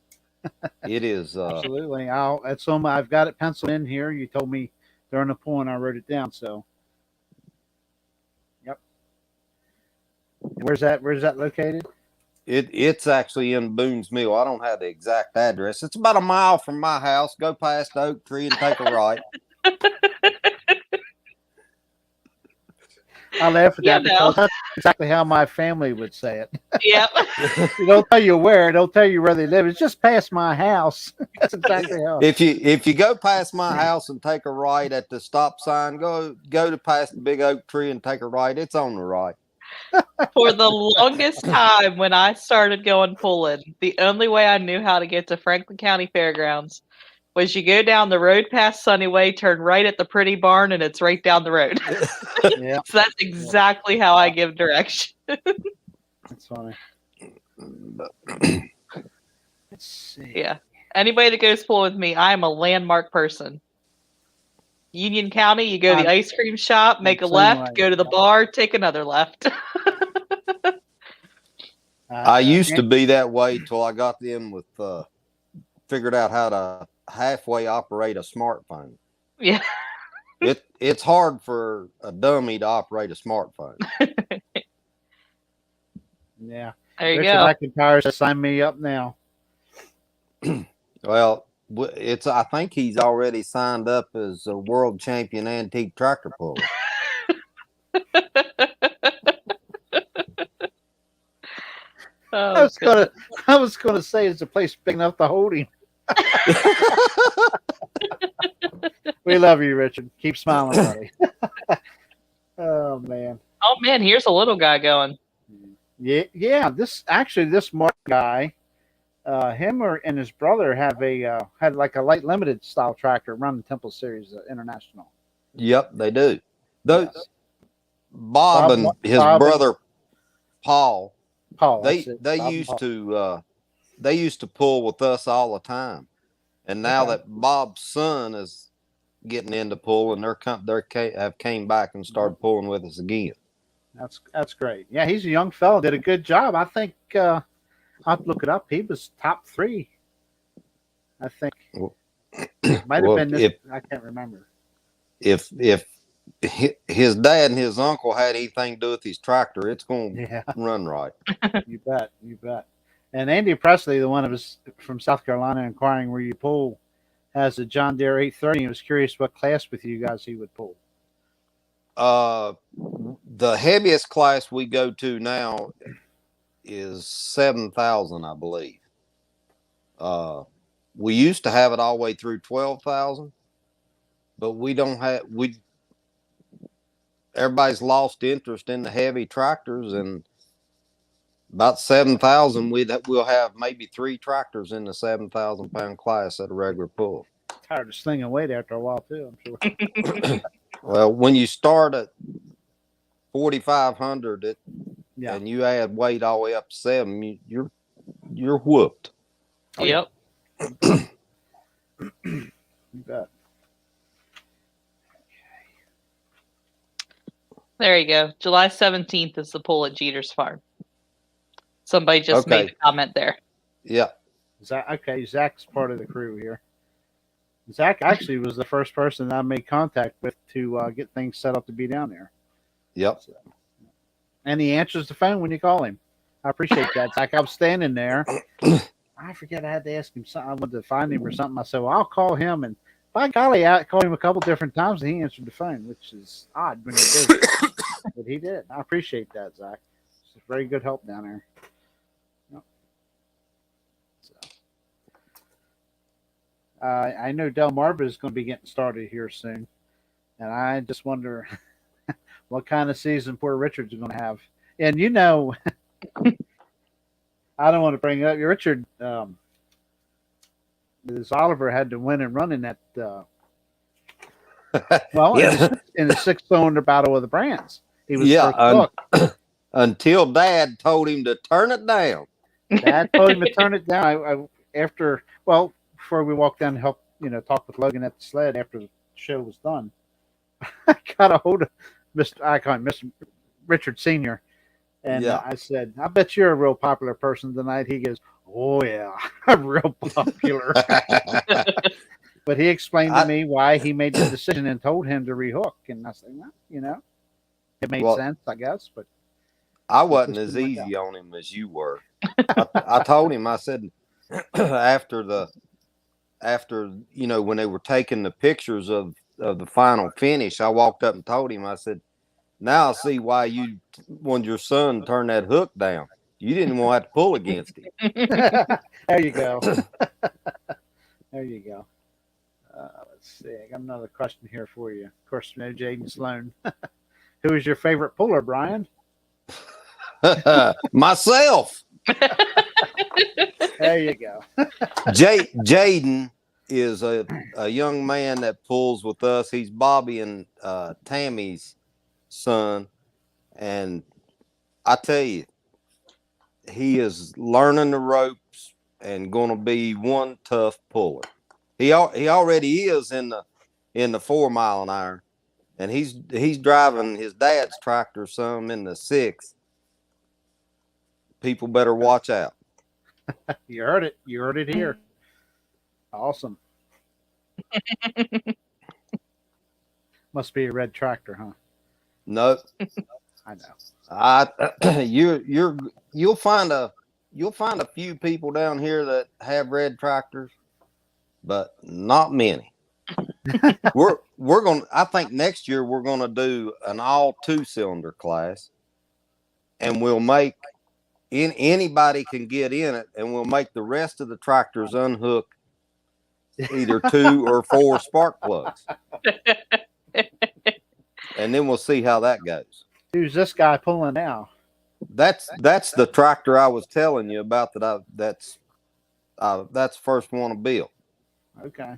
[SPEAKER 3] It is
[SPEAKER 1] Absolutely. I've got it penciled in here. You told me during the pool and I wrote it down. So, yep. Where's that located?
[SPEAKER 3] It's actually in Boone's Mill. I don't have the exact address. It's about a mile from my house. Go past the oak tree and take a right.
[SPEAKER 1] I laugh at
[SPEAKER 2] Yeah,
[SPEAKER 1] that because that's exactly how my family would say it.
[SPEAKER 2] Yep.
[SPEAKER 1] They don't tell you where. They'll tell you where they live. It's just past my house. That's exactly how.
[SPEAKER 3] If you go past my house and take a right at the stop sign, go to past the big oak tree and take a right. It's on the right.
[SPEAKER 2] For the longest time when I started going pulling, the only way I knew how to get to Franklin County Fairgrounds was you go down the road past Sunnyway, turn right at the pretty barn, and it's right down the road.
[SPEAKER 1] Yeah,
[SPEAKER 2] So that's exactly how I give direction.
[SPEAKER 1] that's funny. Let's see.
[SPEAKER 2] Yeah. Anybody that goes pull with me, I am a landmark person. Union County, you go to the ice cream shop, make a
[SPEAKER 1] same
[SPEAKER 2] left,
[SPEAKER 1] way.
[SPEAKER 2] go to the bar, take another left.
[SPEAKER 3] I used to be that way till I got in with figured out how to halfway operate a smartphone.
[SPEAKER 2] Yeah.
[SPEAKER 3] It's hard for a dummy to operate a smartphone.
[SPEAKER 1] Yeah.
[SPEAKER 2] There you
[SPEAKER 1] Richard
[SPEAKER 2] go.
[SPEAKER 1] McIntyre says, sign me up now.
[SPEAKER 3] Well, I think he's already signed up as a world champion antique tractor puller.
[SPEAKER 2] Oh,
[SPEAKER 1] I was gonna say, is the place big enough to hold him? We love you, Richard. Keep smiling, buddy. Oh man.
[SPEAKER 2] Oh man, here's a little guy going.
[SPEAKER 1] Yeah. This Mark guy, and his brother have had like a light limited style tractor run the Temple Series International.
[SPEAKER 3] Yep, they do. Those
[SPEAKER 1] Yes.
[SPEAKER 3] Bob and his
[SPEAKER 1] Bob
[SPEAKER 3] brother Paul,
[SPEAKER 1] Paul.
[SPEAKER 3] they
[SPEAKER 1] That's it.
[SPEAKER 3] they
[SPEAKER 1] Bob and
[SPEAKER 3] used
[SPEAKER 1] Paul.
[SPEAKER 3] to they used to pull with us all the time, and now
[SPEAKER 1] Okay.
[SPEAKER 3] that Bob's son is getting into pulling, have came back and started pulling with us again.
[SPEAKER 1] That's great. Yeah, he's a young fellow. Did a good job. I think I'll have to look it up. He was top 3. I think might have
[SPEAKER 3] Well,
[SPEAKER 1] been this. I can't remember.
[SPEAKER 3] If his dad and his uncle had anything to do with his tractor, it's going to
[SPEAKER 1] Yeah,
[SPEAKER 3] run right.
[SPEAKER 1] you bet. You bet. And Andy Presley, the one of us from South Carolina, inquiring where you pull, has a John Deere 830. He was curious what class with you guys he would pull.
[SPEAKER 3] The heaviest class we go to now is 7,000, I believe. We used to have it all the way through 12,000, but everybody's lost interest in the heavy tractors, and about 7,000, we'll have maybe 3 tractors in the 7,000 pound class at a regular pull.
[SPEAKER 1] Tired of slinging weight after a while too, I'm sure.
[SPEAKER 3] Well, when you start at 4,500,
[SPEAKER 1] Yeah.
[SPEAKER 3] and you add weight all the way up to 7, you're whooped.
[SPEAKER 1] Oh, yeah.
[SPEAKER 2] Yep.
[SPEAKER 1] You bet.
[SPEAKER 2] There you go. July 17th is the pull at Jeter's Farm. Somebody just made a comment there.
[SPEAKER 3] Yeah.
[SPEAKER 1] Zach's part of the crew here. Zach actually was the first person I made contact with to get things set up to be down there.
[SPEAKER 3] Yep.
[SPEAKER 1] So, and he answers the phone when you call him. I appreciate that, Zach. I was standing there. I forget I had to ask him something. I wanted to find him or something. I said, well, I'll call him. And by golly, I called him a couple different times and he answered the phone, which is odd when he did. But he did. I appreciate that, Zach. It's a very good help down there. Yep. So, I know Delmarva is going to be getting started here soon. And I just wonder what kind of season poor Richard's going to have. And you know, I don't want to bring it up. Richard, this Oliver had to win and run in that, in the 6-cylinder battle with the Brands. He was first
[SPEAKER 3] until Dad told him to turn it down.
[SPEAKER 1] Dad told him to turn it down. Before we walked down to help, talk with Logan at the sled after the show was done, I got a hold of Mr. Richard Sr. And I said, I bet you're a real popular person tonight. He goes, oh, yeah, I'm real popular. But he explained to me why he made the decision and told him to rehook. And I said, well, it made sense, I guess. But
[SPEAKER 3] I wasn't as easy on him as you were. I told him, I said, after when they were taking the pictures of the final finish, I walked up and told him, I said, now I see why you wanted your son to turn that hook down. You didn't want to have to pull against him.
[SPEAKER 1] There you go. There you go. Let's see. I got another question here for you. Of course, Jaden Sloan. Who is your favorite puller, Brian?
[SPEAKER 3] Myself.
[SPEAKER 1] There you go.
[SPEAKER 3] Jaden is a young man that pulls with us. He's Bobby and Tammy's son, and I tell you, he is learning the ropes and going to be one tough puller. He already is in the 4 mile an hour, and he's driving his dad's tractor some in the 6. People better watch out.
[SPEAKER 1] You heard it. You heard it here. Awesome. Must be a red tractor, huh?
[SPEAKER 3] No,
[SPEAKER 1] I know.
[SPEAKER 3] You'll find a few people down here that have red tractors, but not many. I think next year we're gonna do an all 2-cylinder class, and we'll make anybody can get in it, and we'll make the rest of the tractors unhook either 2 or 4 spark plugs. And then we'll see how that goes.
[SPEAKER 1] Who's this guy pulling now?
[SPEAKER 3] That's the tractor I was telling you about that's the first one to build.
[SPEAKER 1] Okay.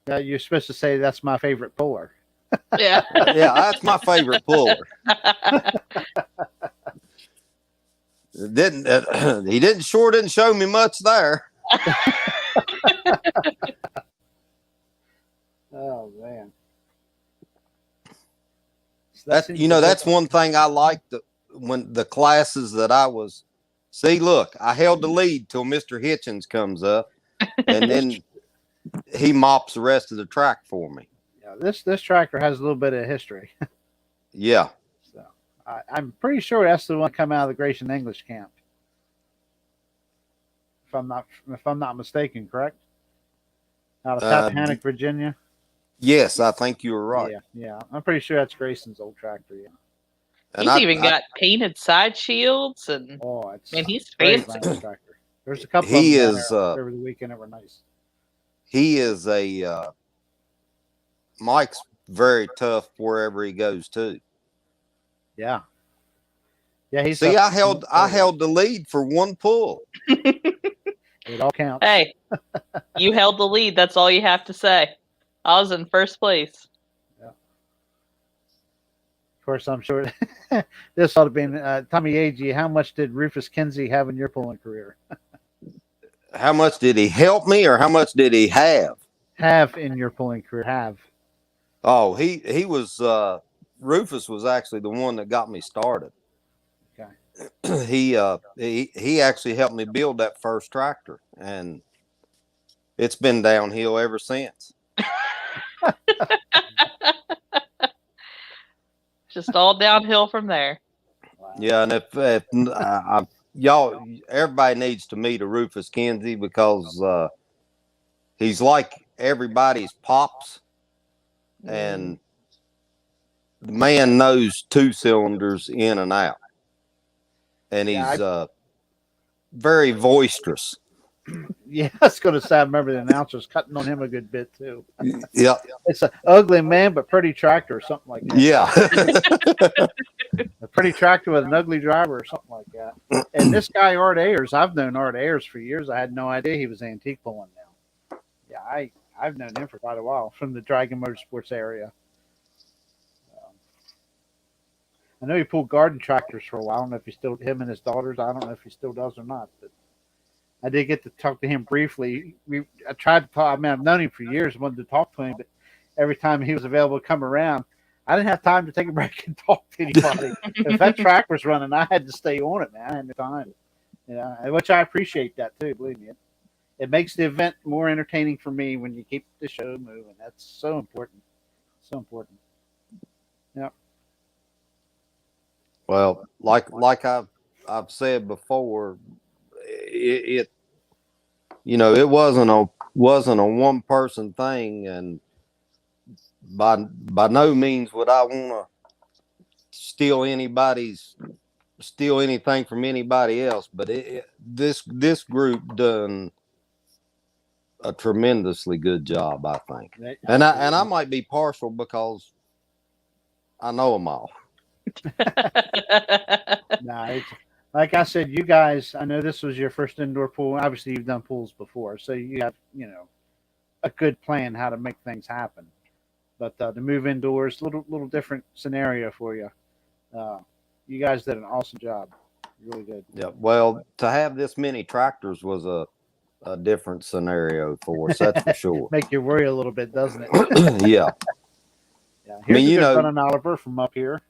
[SPEAKER 1] You're supposed to say that's my favorite puller.
[SPEAKER 2] Yeah.
[SPEAKER 3] Yeah, that's my favorite puller. He didn't show me much there.
[SPEAKER 1] Oh man.
[SPEAKER 3] That's one thing I liked when the classes that I was. See, look, I held the lead till Mr. Hitchens comes up, and then he mops the rest of the track for me.
[SPEAKER 1] Yeah, this tractor has a little bit of history.
[SPEAKER 3] Yeah.
[SPEAKER 1] So I'm pretty sure that's the one come out of the Grayson English camp. If I'm not mistaken, correct? Out of Tappahannock, Virginia.
[SPEAKER 3] Yes, I think you were right.
[SPEAKER 1] Yeah. I'm pretty sure that's Grayson's old tractor. Yeah.
[SPEAKER 3] And
[SPEAKER 2] He's even got painted side shields, and he's
[SPEAKER 1] great
[SPEAKER 2] fancy.
[SPEAKER 1] tractor. There's a couple
[SPEAKER 3] he
[SPEAKER 1] of them
[SPEAKER 3] is
[SPEAKER 1] over the weekend that were nice.
[SPEAKER 3] He is a Mike's very tough wherever he goes to.
[SPEAKER 1] Yeah. Yeah,
[SPEAKER 3] See, I held the lead for one pull.
[SPEAKER 1] It all counts.
[SPEAKER 2] Hey, you held the lead. That's all you have to say. I was in first place.
[SPEAKER 1] Yeah. Of course, I'm sure this ought to be Tommy Agee. How much did Rufus Kinsey have in your pulling career?
[SPEAKER 3] How much did he help me, or how much did he have?
[SPEAKER 1] Have in your pulling career? Have.
[SPEAKER 3] Oh, he was Rufus was actually the one that got me started.
[SPEAKER 1] Okay.
[SPEAKER 3] He actually helped me build that first tractor, and it's been downhill ever since.
[SPEAKER 2] Just all downhill from there.
[SPEAKER 1] Wow.
[SPEAKER 3] Yeah, and if y'all, everybody needs to meet a Rufus Kinsey, because he's like everybody's pops, and the man knows 2 cylinders in and out, and he's very boisterous.
[SPEAKER 1] Yeah, I was going to say, I remember the announcers cutting on him a good bit too.
[SPEAKER 3] Yeah,
[SPEAKER 1] It's an ugly man, but pretty tractor or something like that.
[SPEAKER 3] Yeah.
[SPEAKER 1] A pretty tractor with an ugly driver or something like that. And this guy, Art Ayers, I've known Art Ayers for years. I had no idea he was antique pulling now. Yeah, I've known him for quite a while from the Dragon Motorsports area. I know he pulled garden tractors for a while. I don't know if he still, him and his daughters, I don't know if he still does or not, but I did get to talk to him briefly. I tried to talk. I mean, I've known him for years, wanted to talk to him, but every time he was available to come around, I didn't have time to take a break and talk to anybody. If that track was running, I had to stay on it, man. I had no time. Which I appreciate that too, believe me. It makes the event more entertaining for me when you keep the show moving. That's so important. So important. Yeah.
[SPEAKER 3] Well, like I've said before, it wasn't a one person thing, and by no means would I want to steal anything from anybody else, but this group done a tremendously good job, I think. And I might be partial because I know them all.
[SPEAKER 1] Nah, like I said, you guys, I know this was your first indoor pool. Obviously, you've done pools before, so you have, a good plan how to make things happen. But to move indoors, little different scenario for you. You guys did an awesome job. Really good.
[SPEAKER 3] Yeah. Well, to have this many tractors was a different scenario for us, that's for sure.
[SPEAKER 1] Make you worry a little bit, doesn't it?
[SPEAKER 3] Yeah.
[SPEAKER 1] Yeah. Here's a good Don Oliver from up here.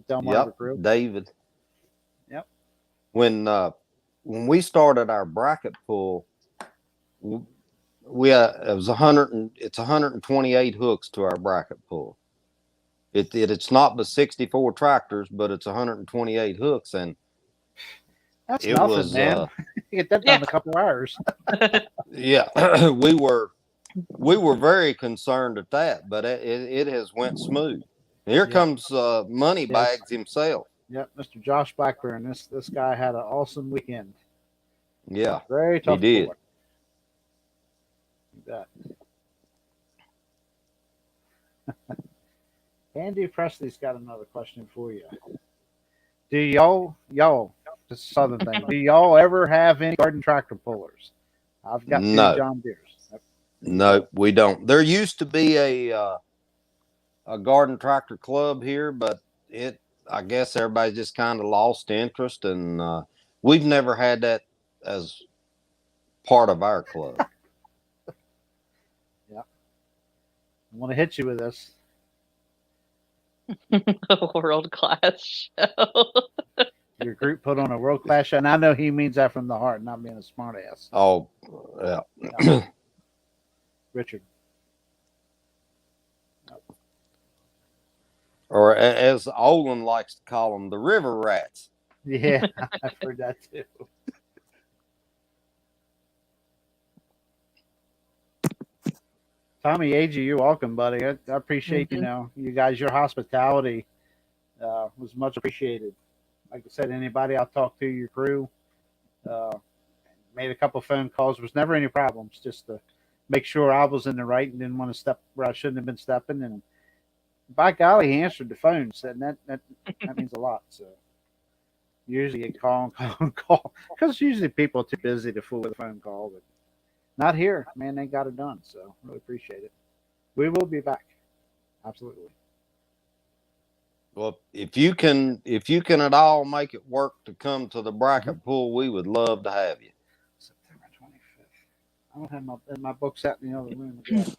[SPEAKER 3] Yep, David.
[SPEAKER 1] Yep.
[SPEAKER 3] When we started our bracket pool, it's 128 hooks to our bracket pool. It's not the 64 tractors, but it's 128 hooks, and
[SPEAKER 1] that's nothing, man. You get that done in a couple hours.
[SPEAKER 3] Yeah, we were very concerned at that, but it has went smooth. Here comes Moneybags himself.
[SPEAKER 1] Yep, Mr. Josh Blackburn. This guy had an awesome weekend.
[SPEAKER 3] Yeah,
[SPEAKER 1] Very tough.
[SPEAKER 3] He did.
[SPEAKER 1] bet. Andy Presley's got another question for you. Do y'all, this is a southern thing, do y'all ever have any garden tractor pullers? I've got two
[SPEAKER 3] No.
[SPEAKER 1] John Deere's.
[SPEAKER 3] No, we don't. There used to be a garden tractor club here, but I guess everybody just kind of lost interest, and we've never had that as part of our club.
[SPEAKER 1] Yeah. I want to hit you with this.
[SPEAKER 2] World class show.
[SPEAKER 1] Your group put on a world class show, and I know he means that from the heart, not being a smart ass.
[SPEAKER 3] Oh, yeah.
[SPEAKER 1] Yeah. Richard.
[SPEAKER 3] Or as Olin likes to call them, the river rats.
[SPEAKER 1] Yeah, I've heard that too. Tommy Agee, you're welcome, buddy. I appreciate you guys. Your hospitality was much appreciated. Like I said, anybody I'll talk to, your crew, made a couple phone calls. Was never any problems. Just to make sure I was in the right and didn't want to step where I shouldn't have been stepping. And by golly, he answered the phones, and that means a lot. So usually you call because usually people are too busy to fool with a phone call, but not here, man. They got it done, so really appreciate it. We will be back, absolutely.
[SPEAKER 3] Well, if you can at all make it work to come to the bracket pool, we would love to have you.
[SPEAKER 1] September 25th. I don't have my books out in the other room again.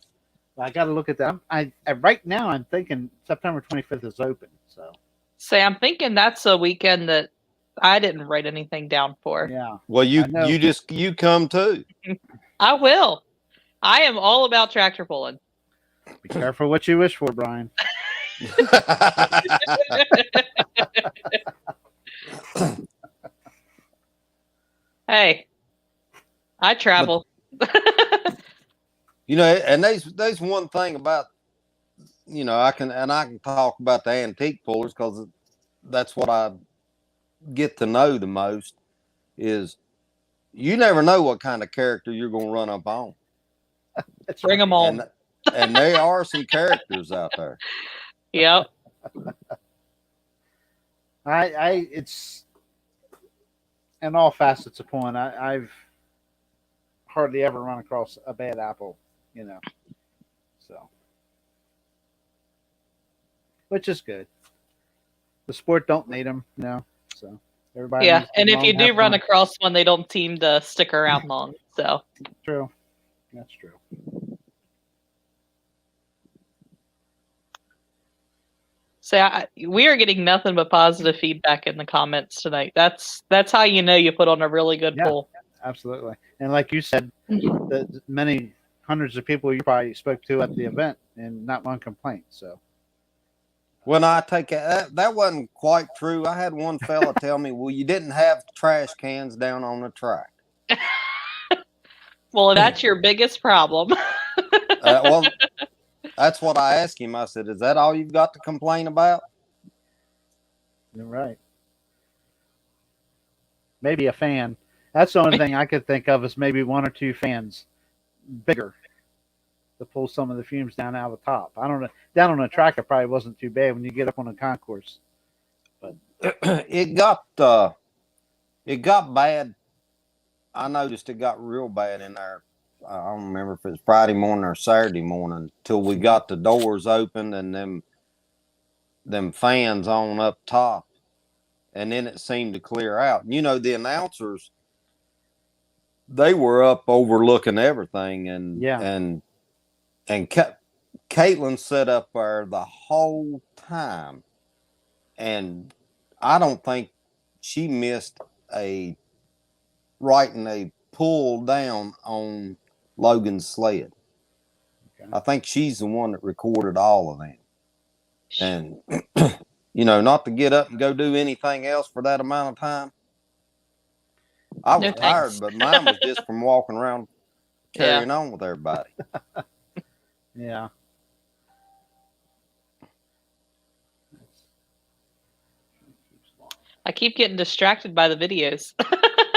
[SPEAKER 1] I got to look at that. I right now I'm thinking September 25th is open. So
[SPEAKER 2] say I'm thinking that's a weekend that I didn't write anything down for.
[SPEAKER 1] yeah.
[SPEAKER 3] Well, you come too.
[SPEAKER 2] I will. I am all about tractor pulling.
[SPEAKER 1] Be careful what you wish for, Brian.
[SPEAKER 2] Hey, I travel.
[SPEAKER 3] And there's one thing about, I can talk about the antique pullers because that's what I get to know the most is you never know what kind of character you're going to run up on.
[SPEAKER 2] Bring them on.
[SPEAKER 3] And there are some characters out there.
[SPEAKER 2] Yep.
[SPEAKER 1] It's in all facets of pulling. I've hardly ever run across a bad apple, so which is good. The sport don't need them, so everybody.
[SPEAKER 2] Yeah, and if you do run across one, they don't seem to stick around long. So
[SPEAKER 1] true, that's true.
[SPEAKER 2] So we are getting nothing but positive feedback in the comments tonight. That's how you know you put on a really good poll.
[SPEAKER 1] Absolutely, and like you said, the many hundreds of people you probably spoke to at the event, and not one complaint. So,
[SPEAKER 3] well, I take it that wasn't quite true. I had one fella tell me, "Well, you didn't have trash cans down on the track."
[SPEAKER 2] Well, that's your biggest problem.
[SPEAKER 3] Well, that's what I asked him. I said, "Is that all you've got to complain about?"
[SPEAKER 1] You're right. Maybe a fan. That's the only thing I could think of is maybe one or two fans, bigger, to pull some of the fumes down out of the top. I don't know. Down on a track, it probably wasn't too bad when you get up on a concourse. But
[SPEAKER 3] it got bad. I noticed it got real bad in there. I don't remember if it was Friday morning or Saturday morning till we got the doors open and them fans on up top, and then it seemed to clear out. The announcers, they were up overlooking everything, and Caitlin sat up there the whole time, and I don't think she missed writing a pull down on Logan's sled. Okay. I think she's the one that recorded all of them. And, not to get up and go do anything else for that amount of time. I was tired, but mine was just from walking around carrying on with everybody.
[SPEAKER 1] Yeah.
[SPEAKER 2] I keep getting distracted by the videos.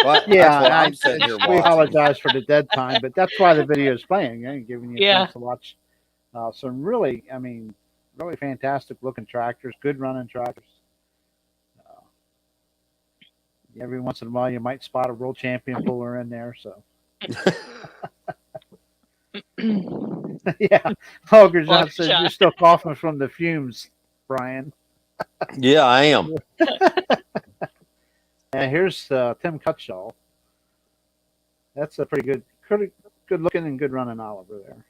[SPEAKER 3] Well,
[SPEAKER 1] Yeah,
[SPEAKER 3] that's what I'm sitting here
[SPEAKER 1] we
[SPEAKER 3] watching.
[SPEAKER 1] apologize for the dead time, but that's why the video is playing, giving you a
[SPEAKER 2] Yeah.
[SPEAKER 1] chance to watch some really, really fantastic looking tractors, good running tractors. Uh, every once in a while, you might spot a world champion puller in there. So, yeah, Holger John says
[SPEAKER 2] Shot.
[SPEAKER 1] you're still coughing from the fumes, Brian.
[SPEAKER 3] Yeah, I am.
[SPEAKER 1] And here's Tim Cutshaw. That's a pretty good looking and good running Oliver there.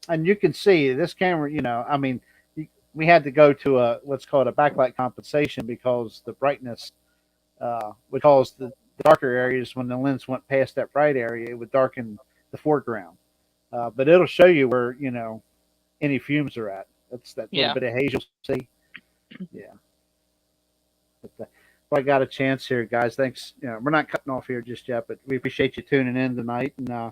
[SPEAKER 1] And you can see this camera, we had to go to what's called a backlight compensation because the brightness would cause the darker areas when the lens went past that bright area, it would darken the foreground. But it'll show you where, any fumes are at. That's that little bit of haze you'll see. Yeah. But, if I got a chance here, guys, thanks. We're not cutting off here just yet, but we appreciate you tuning in tonight. And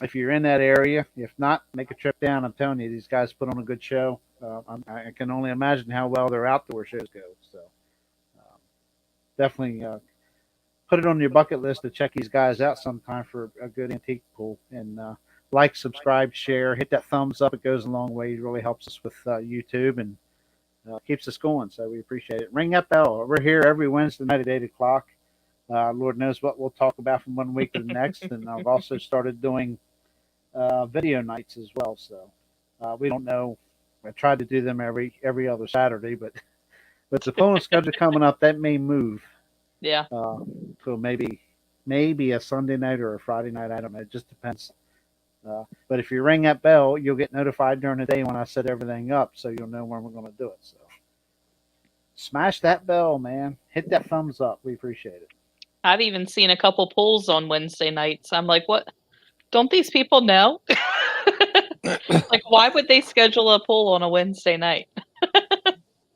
[SPEAKER 1] if you're in that area, if not, make a trip down. I'm telling you, these guys put on a good show. I can only imagine how well their outdoor shows go. So definitely put it on your bucket list to check these guys out sometime for a good antique pool. And like, subscribe, share, hit that thumbs up. It goes a long way. It really helps us with YouTube and keeps us going. So we appreciate it. Ring that bell. We're here every Wednesday night at 8 o'clock. Lord knows what we'll talk about from one week to the next. And I've also started doing video nights as well. So we don't know. I tried to do them every other Saturday, but with the pulling schedule coming up, that may move.
[SPEAKER 2] Yeah.
[SPEAKER 1] So maybe a Sunday night or a Friday night. I don't know. It just depends. But if you ring that bell, you'll get notified during the day when I set everything up, so you'll know when we're going to do it. So smash that bell, man. Hit that thumbs up. We appreciate it.
[SPEAKER 2] I've even seen a couple pulls on Wednesday nights. I'm like, what? Don't these people know? Like, why would they schedule a pull on a Wednesday night?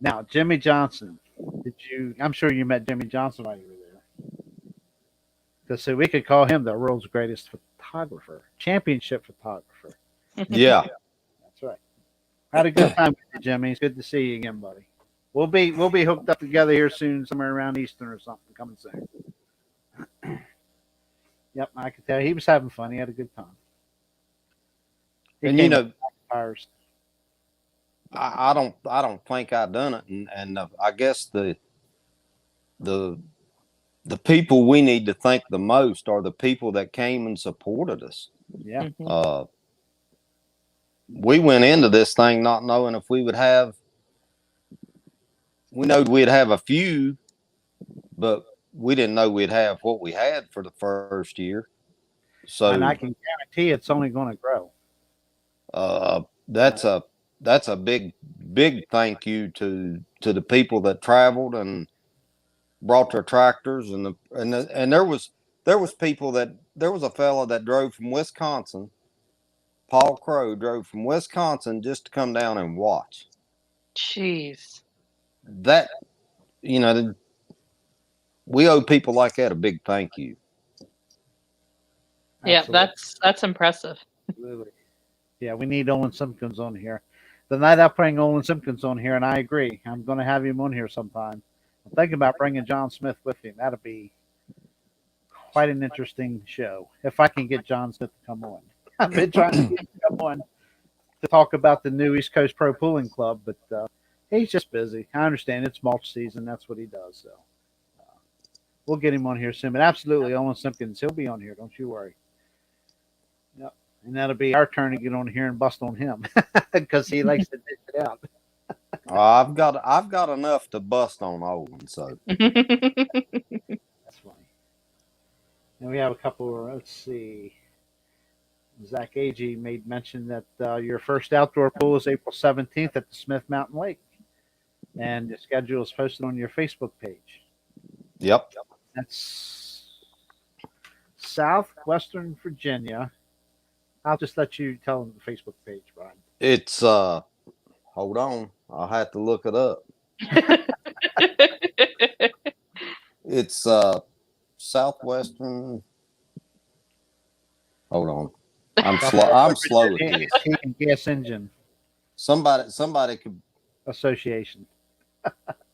[SPEAKER 1] Now, Jimmy Johnson, I'm sure you met Jimmy Johnson while you were there. Because so we could call him the world's greatest photographer, championship photographer.
[SPEAKER 3] Yeah.
[SPEAKER 1] That's right. Had a good time with you, Jimmy. It's good to see you again, buddy. We'll be hooked up together here soon, somewhere around Eastern or something, coming soon. Yep, I could tell he was having fun. He had a good time.
[SPEAKER 3] And I don't think I done it, and I guess the people we need to thank the most are the people that came and supported us.
[SPEAKER 1] Yeah.
[SPEAKER 3] We went into this thing not knowing if we would have. We knowed we'd have a few, but we didn't know we'd have what we had for the first year. So,
[SPEAKER 1] and I can guarantee it's only going to grow.
[SPEAKER 3] That's a big thank you to the people that traveled and brought their tractors and there was people there was a fella that drove from Wisconsin. Paul Crow drove from Wisconsin just to come down and watch.
[SPEAKER 2] Jeez.
[SPEAKER 3] That, we owe people like that a big thank you.
[SPEAKER 2] Yeah,
[SPEAKER 1] Absolutely.
[SPEAKER 2] that's impressive.
[SPEAKER 1] Absolutely. Yeah, we need Olin Simpkins on here. The night I bring Olin Simpkins on here, and I agree, I'm going to have him on here sometime. I'm thinking about bringing John Smith with him. That'll be quite an interesting show if I can get John Smith to come on. I've been trying to get him to come on to talk about the new East Coast Pro Pooling Club, but he's just busy. I understand it's mulch season. That's what he does. So we'll get him on here soon. But absolutely, Olin Simpkins, he'll be on here. Don't you worry. Yep. And that'll be our turn to get on here and bust on him because he likes to dish it out.
[SPEAKER 3] I've got enough to bust on Olin, so
[SPEAKER 1] That's funny. And we have a couple. Let's see. Zach Agee made mention that your first outdoor pool is April 17th at the Smith Mountain Lake, and the schedule is posted on your Facebook page.
[SPEAKER 3] Yep.
[SPEAKER 1] That's Southwestern Virginia. I'll just let you tell them the Facebook page, Brian.
[SPEAKER 3] It's hold on, I'll have to look it up. It's Southwestern. Hold on, I'm slow at this.
[SPEAKER 1] Heat and Gas Engine
[SPEAKER 3] Somebody could.
[SPEAKER 1] Association.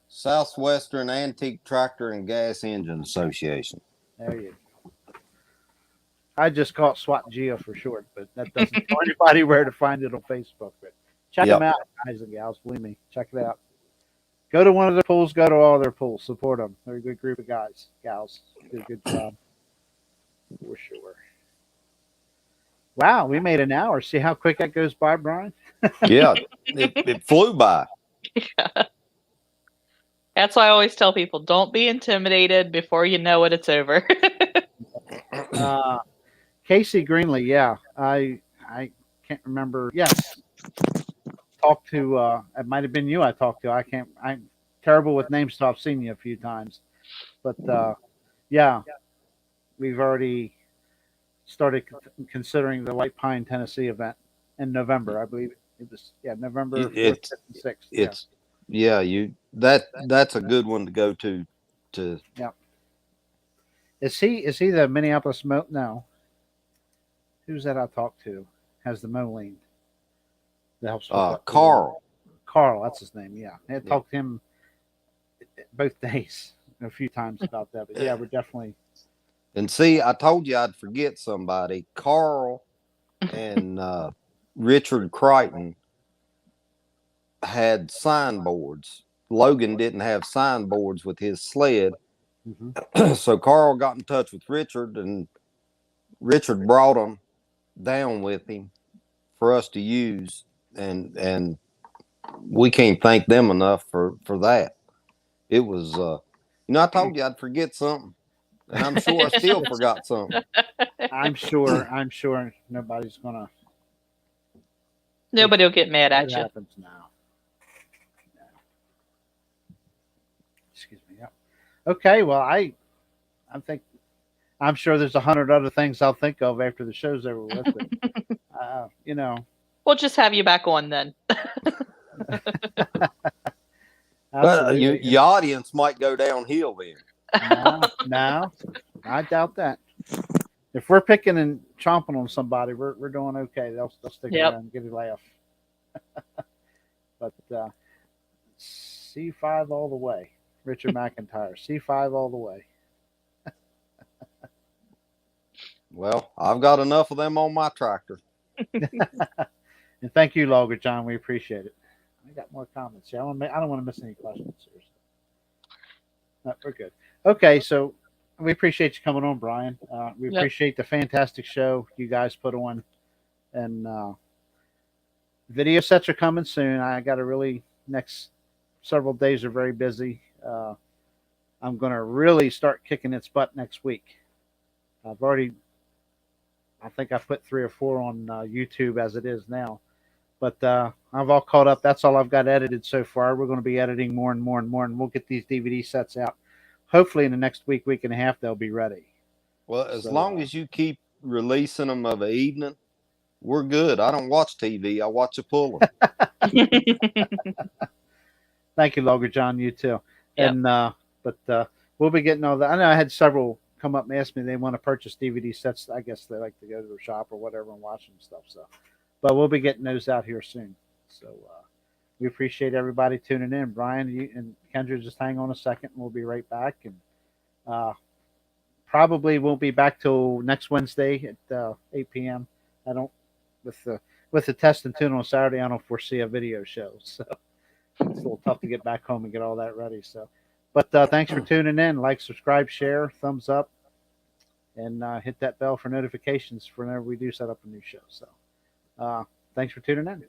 [SPEAKER 3] Southwestern Antique Tractor and Gas Engine Association.
[SPEAKER 1] There you go. I just call it SWATGEA for short, but that doesn't tell anybody where to find it on Facebook. But check them out, guys and gals. Believe me, check it out. Go to one of their pools. Go to all their pools. Support them. They're a good group of guys, gals. Do a good job for sure. Wow, we made an hour. See how quick that goes by, Brian?
[SPEAKER 3] Yeah, it flew by.
[SPEAKER 2] That's why I always tell people, don't be intimidated before you know it, it's over.
[SPEAKER 1] Casey Greenlee, yeah. I can't remember. Yes. Talked to it might have been you I talked to. I'm terrible with names, so I've seen you a few times. But yeah, we've already started considering the White Pine, Tennessee event in November. I believe it was November 4th, 5th, and 6th.
[SPEAKER 3] That's a good one to go to.
[SPEAKER 1] Yeah. Is he the Minneapolis No. Who's that I talked to? Has the Moline that helps with
[SPEAKER 3] Carl.
[SPEAKER 1] Carl, that's his name. Yeah. I talked to him both days a few times about that. But yeah, we're definitely.
[SPEAKER 3] And see, I told you I'd forget somebody. Carl and Richard Crichton had signboards. Logan didn't have signboards with his sled. Mm-hmm. So Carl got in touch with Richard, and Richard brought them down with him for us to use. And we can't thank them enough for that. It was, I told you I'd forget something. And I'm sure I still forgot something.
[SPEAKER 1] I'm sure nobody's gonna.
[SPEAKER 2] Nobody will get mad at
[SPEAKER 1] it
[SPEAKER 2] you.
[SPEAKER 1] Happens now. Yeah. Excuse me. Yeah. Okay. Well, I'm sure there's 100 other things I'll think of after the show's over with. But,
[SPEAKER 2] We'll just have you back on then.
[SPEAKER 3] Your audience might go downhill then.
[SPEAKER 1] No, I doubt that. If we're picking and chomping on somebody, we're doing okay. They'll stick around and get a laugh. But C5 all the way. Richard McIntyre, C5 all the way.
[SPEAKER 3] Well, I've got enough of them on my tractor.
[SPEAKER 1] And thank you, Logger John. We appreciate it. I got more comments. Yeah, I don't want to miss any questions. Seriously. No, we're good. Okay, so we appreciate you coming on, Brian. We appreciate the fantastic show you guys put on. And video sets are coming soon. I got next several days are very busy. I'm going to really start kicking its butt next week. I think I put 3 or 4 on YouTube as it is now. But I've all caught up. That's all I've got edited so far. We're going to be editing more and more and more, and we'll get these DVD sets out. Hopefully in the next week and a half, they'll be ready.
[SPEAKER 3] Well, as long as you keep releasing them of an evening, we're good. I don't watch TV. I watch a puller.
[SPEAKER 1] Thank you, Logger John. You too.
[SPEAKER 2] Yep.
[SPEAKER 1] And but we'll be getting all that. I know I had several come up and ask me they want to purchase DVD sets. I guess they like to go to the shop or whatever and watch them and stuff. So, but we'll be getting those out here soon. So we appreciate everybody tuning in. Brian, you and Kendra, just hang on a second, and we'll be right back. And probably won't be back till next Wednesday at 8 p.m. I don't with the test and tune on Saturday. I don't foresee a video show, so it's a little tough to get back home and get all that ready. So, but thanks for tuning in. Like, subscribe, share, thumbs up, and hit that bell for notifications for whenever we do set up a new show. So, thanks for tuning in.